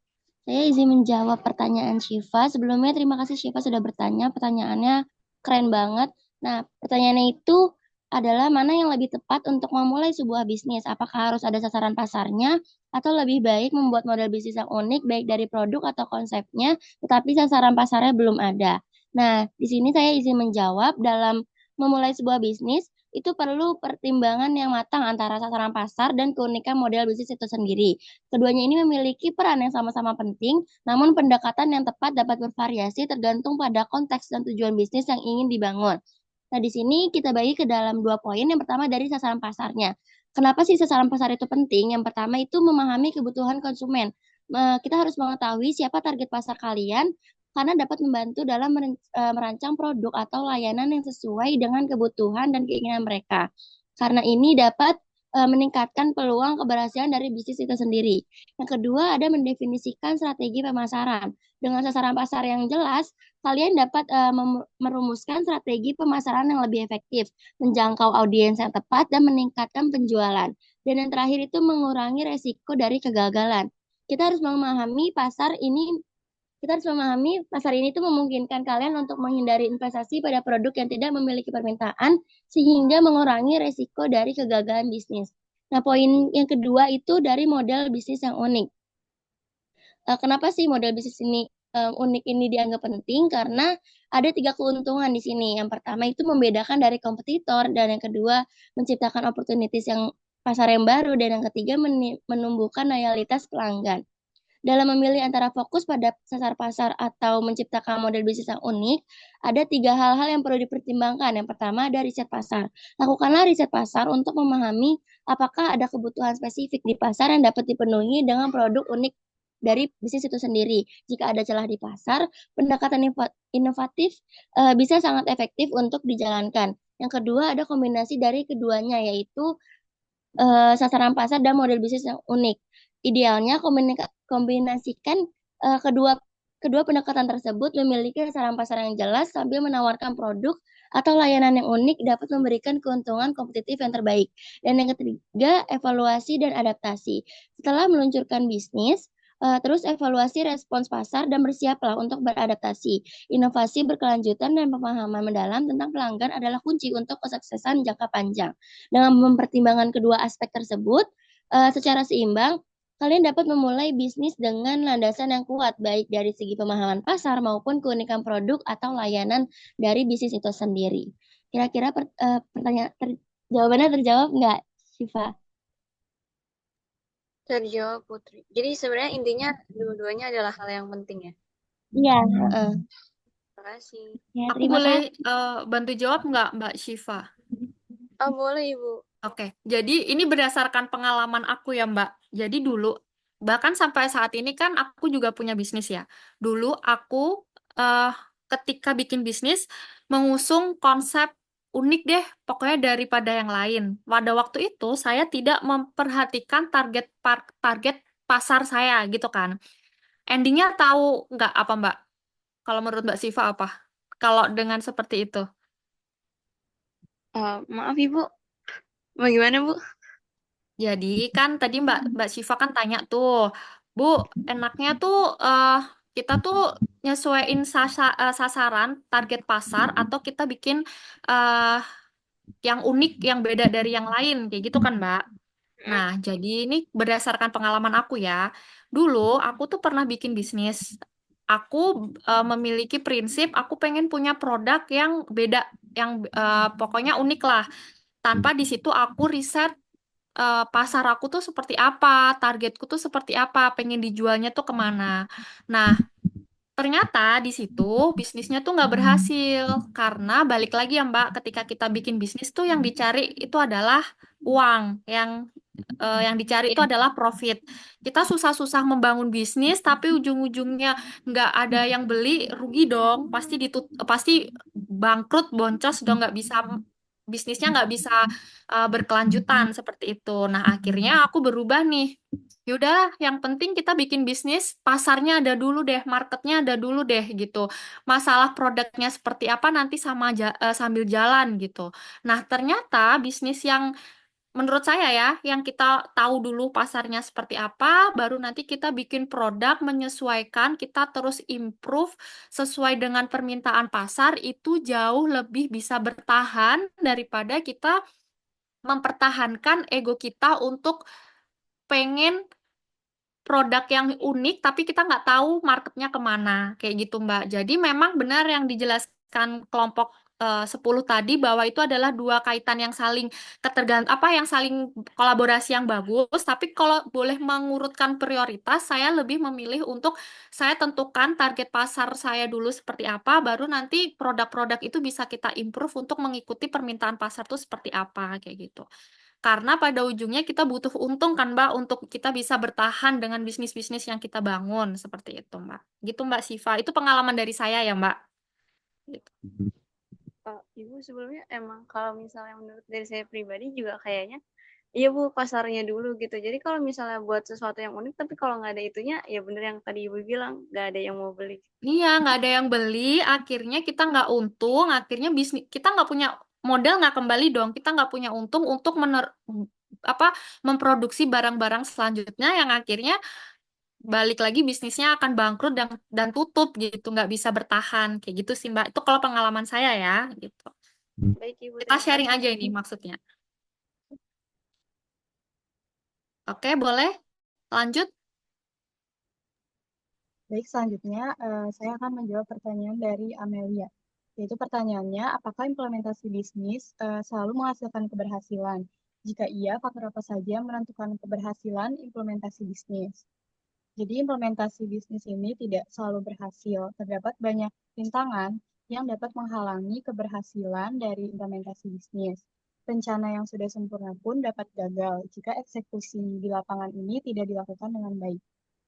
saya izin menjawab pertanyaan Syifa. Sebelumnya terima kasih Syifa sudah bertanya. Pertanyaannya keren banget. Nah, pertanyaannya itu adalah mana yang lebih tepat untuk memulai sebuah bisnis? Apakah harus ada sasaran pasarnya atau lebih baik membuat model bisnis yang unik baik dari produk atau konsepnya, tetapi sasaran pasarnya belum ada? Nah, di sini saya izin menjawab, dalam memulai sebuah bisnis itu perlu pertimbangan yang matang antara sasaran pasar dan keunikan model bisnis itu sendiri. Keduanya ini memiliki peran yang sama-sama penting, namun pendekatan yang tepat dapat bervariasi tergantung pada konteks dan tujuan bisnis yang ingin dibangun. Nah, di sini kita bagi ke dalam 2 poin. Yang pertama dari sasaran pasarnya. Kenapa sih sasaran pasar itu penting? Yang pertama itu memahami kebutuhan konsumen. Kita harus mengetahui siapa target pasar kalian, karena dapat membantu dalam merancang produk atau layanan yang sesuai dengan kebutuhan dan keinginan mereka. Karena ini dapat meningkatkan peluang keberhasilan dari bisnis itu sendiri. Yang kedua, ada mendefinisikan strategi pemasaran. Dengan sasaran pasar yang jelas, kalian dapat merumuskan strategi pemasaran yang lebih efektif, menjangkau audiens yang tepat, dan meningkatkan penjualan. Dan yang terakhir itu mengurangi resiko dari kegagalan. Kita harus memahami pasar ini itu memungkinkan kalian untuk menghindari investasi pada produk yang tidak memiliki permintaan, sehingga mengurangi resiko dari kegagalan bisnis. Nah, poin yang kedua itu dari model bisnis yang unik. Kenapa sih model bisnis ini unik ini dianggap penting? Karena ada 3 keuntungan di sini. Yang pertama itu membedakan dari kompetitor, dan yang kedua menciptakan opportunities yang pasar yang baru, dan yang ketiga menumbuhkan loyalitas pelanggan. Dalam memilih antara fokus pada sasar pasar atau menciptakan model bisnis yang unik, ada 3 hal-hal yang perlu dipertimbangkan. Yang pertama ada riset pasar. Lakukanlah riset pasar untuk memahami apakah ada kebutuhan spesifik di pasar yang dapat dipenuhi dengan produk unik dari bisnis itu sendiri. Jika ada celah di pasar, pendekatan inovatif bisa sangat efektif untuk dijalankan. Yang kedua ada kombinasi dari keduanya, yaitu sasaran pasar dan model bisnis yang unik. Idealnya kombinasikan kedua pendekatan tersebut, memiliki sasaran pasar yang jelas sambil menawarkan produk atau layanan yang unik dapat memberikan keuntungan kompetitif yang terbaik. Dan yang ketiga, evaluasi dan adaptasi. Setelah meluncurkan bisnis, terus evaluasi respons pasar dan bersiaplah untuk beradaptasi. Inovasi berkelanjutan dan pemahaman mendalam tentang pelanggan adalah kunci untuk kesuksesan jangka panjang. Dengan mempertimbangkan kedua aspek tersebut secara seimbang, kalian dapat memulai bisnis dengan landasan yang kuat, baik dari segi pemahaman pasar maupun keunikan produk atau layanan dari bisnis itu sendiri. Kira-kira jawabannya terjawab nggak, Syifa? Terjawab, Putri. Jadi sebenarnya intinya dua-duanya adalah hal yang penting ya. Iya. Terima kasih. Ya, Aku terima boleh kasih. bantu jawab nggak, Mbak Syifa? Oh, boleh, Ibu. Oke, jadi ini berdasarkan pengalaman aku ya, Mbak. Jadi dulu, bahkan sampai saat ini kan aku juga punya bisnis ya. Dulu aku ketika bikin bisnis mengusung konsep unik deh, pokoknya daripada yang lain. Pada waktu itu saya tidak memperhatikan target pasar saya gitu kan. Endingnya tahu nggak apa, Mbak? Kalau menurut Mbak Syifa apa? Kalau dengan seperti itu? Maaf, Ibu. Bagaimana, Bu? Jadi kan tadi Mbak Syifa kan tanya tuh, Bu, enaknya tuh kita tuh nyesuaiin sasaran target pasar atau kita bikin yang unik, yang beda dari yang lain, kayak gitu kan, Mbak? Nah, jadi ini berdasarkan pengalaman aku ya. Dulu aku tuh pernah bikin bisnis. Aku memiliki prinsip, aku pengen punya produk yang beda, yang pokoknya unik lah. Tanpa di situ aku riset pasar aku tuh seperti apa, targetku tuh seperti apa, pengen dijualnya tuh kemana. Nah, ternyata di situ bisnisnya tuh nggak berhasil karena balik lagi ya Mbak, ketika kita bikin bisnis tuh yang dicari itu adalah uang, yang dicari itu adalah profit. Kita susah-susah membangun bisnis, tapi ujung-ujungnya nggak ada yang beli, rugi dong. Pasti bangkrut, boncos, dong nggak bisa bisnisnya nggak bisa berkelanjutan seperti itu. Nah, akhirnya aku berubah nih. Yaudah, yang penting kita bikin bisnis, pasarnya ada dulu deh, marketnya ada dulu deh gitu. Masalah produknya seperti apa nanti sambil jalan gitu. Nah, ternyata bisnis yang menurut saya ya, yang kita tahu dulu pasarnya seperti apa, baru nanti kita bikin produk menyesuaikan, kita terus improve sesuai dengan permintaan pasar, itu jauh lebih bisa bertahan daripada kita mempertahankan ego kita untuk pengen produk yang unik, tapi kita nggak tahu marketnya kemana, kayak gitu Mbak. Jadi memang benar yang dijelaskan kelompok 10 tadi bahwa itu adalah dua kaitan yang saling yang saling kolaborasi yang bagus. Tapi kalau boleh mengurutkan prioritas, saya lebih memilih untuk saya tentukan target pasar saya dulu seperti apa, baru nanti produk-produk itu bisa kita improve untuk mengikuti permintaan pasar itu seperti apa, kayak gitu. Karena pada ujungnya kita butuh untung kan Mbak untuk kita bisa bertahan dengan bisnis-bisnis yang kita bangun seperti itu Mbak. Gitu Mbak Siva. Itu pengalaman dari saya ya Mbak. Gitu. Ibu sebelumnya emang kalau misalnya menurut dari saya pribadi juga kayaknya iya Bu, pasarnya dulu gitu. Jadi kalau misalnya buat sesuatu yang unik tapi kalau nggak ada itunya ya bener yang tadi Ibu bilang nggak ada yang mau beli. Iya, nggak ada yang beli, akhirnya kita nggak untung, akhirnya bisnis kita nggak punya modal, nggak kembali dong. Kita nggak punya untung untuk apa memproduksi barang-barang selanjutnya yang akhirnya balik lagi bisnisnya akan bangkrut dan tutup gitu, nggak bisa bertahan kayak gitu sih Mbak. Itu kalau pengalaman saya ya gitu. Baik Ibu, Kita terima sharing kasih. aja ini maksudnya. Oke, boleh lanjut. Baik, selanjutnya saya akan menjawab pertanyaan dari Amelia. Yaitu pertanyaannya, apakah implementasi bisnis selalu menghasilkan keberhasilan? Jika iya, faktor apa saja yang menentukan keberhasilan implementasi bisnis? Jadi implementasi bisnis ini tidak selalu berhasil. Terdapat banyak rintangan yang dapat menghalangi keberhasilan dari implementasi bisnis. Rencana yang sudah sempurna pun dapat gagal jika eksekusi di lapangan ini tidak dilakukan dengan baik.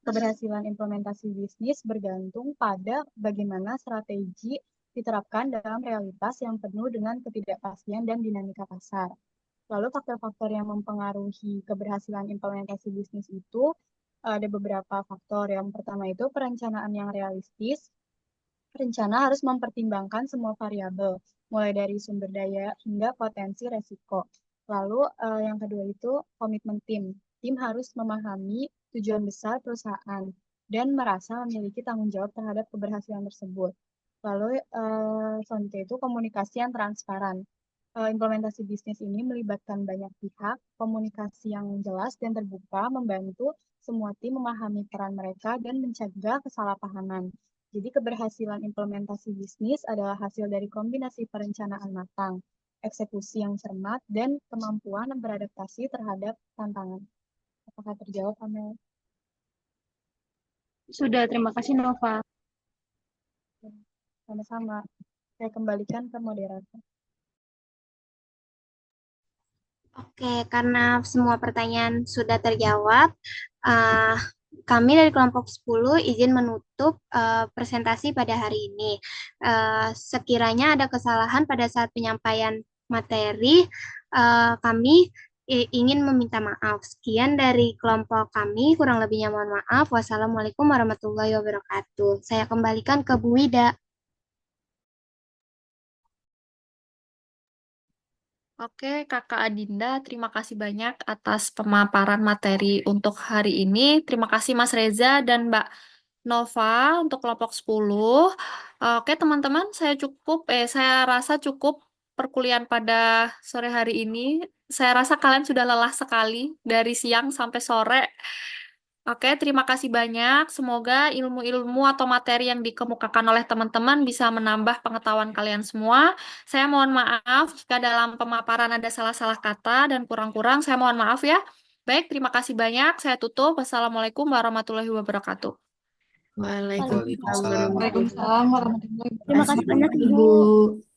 Keberhasilan implementasi bisnis bergantung pada bagaimana strategi diterapkan dalam realitas yang penuh dengan ketidakpastian dan dinamika pasar. Lalu faktor-faktor yang mempengaruhi keberhasilan implementasi bisnis itu ada beberapa faktor. Yang pertama itu perencanaan yang realistis. Rencana harus mempertimbangkan semua variabel, mulai dari sumber daya hingga potensi resiko. Lalu yang kedua itu komitmen tim. Tim harus memahami tujuan besar perusahaan dan merasa memiliki tanggung jawab terhadap keberhasilan tersebut. Lalu selanjutnya itu komunikasi yang transparan. Implementasi bisnis ini melibatkan banyak pihak, komunikasi yang jelas dan terbuka membantu semua tim memahami peran mereka dan mencegah kesalahpahaman. Jadi keberhasilan implementasi bisnis adalah hasil dari kombinasi perencanaan matang, eksekusi yang cermat, dan kemampuan beradaptasi terhadap tantangan. Apakah terjawab, Amel? Sudah, terima kasih Nova. Sama-sama. Saya kembalikan ke moderator. Oke, karena semua pertanyaan sudah terjawab, kami dari kelompok 10 izin menutup presentasi pada hari ini. Sekiranya ada kesalahan pada saat penyampaian materi, kami ingin meminta maaf. Sekian dari kelompok kami, kurang lebihnya mohon maaf. Wassalamualaikum warahmatullahi wabarakatuh. Saya kembalikan ke Bu Wida. Oke, Kakak Adinda, terima kasih banyak atas pemaparan materi untuk hari ini. Terima kasih Mas Reza dan Mbak Nova untuk kelompok 10. Oke, teman-teman, saya rasa cukup perkuliahan pada sore hari ini. Saya rasa kalian sudah lelah sekali dari siang sampai sore. Oke, terima kasih banyak. Semoga ilmu-ilmu atau materi yang dikemukakan oleh teman-teman bisa menambah pengetahuan kalian semua. Saya mohon maaf jika dalam pemaparan ada salah-salah kata dan kurang-kurang. Saya mohon maaf ya. Baik, terima kasih banyak. Saya tutup. Wassalamualaikum warahmatullahi wabarakatuh. Waalaikumsalam Waalaikumsalam. Waalaikumsalam warahmatullahi Terima Terima kasih kasih banyak, banyak, Ibu. Ibu.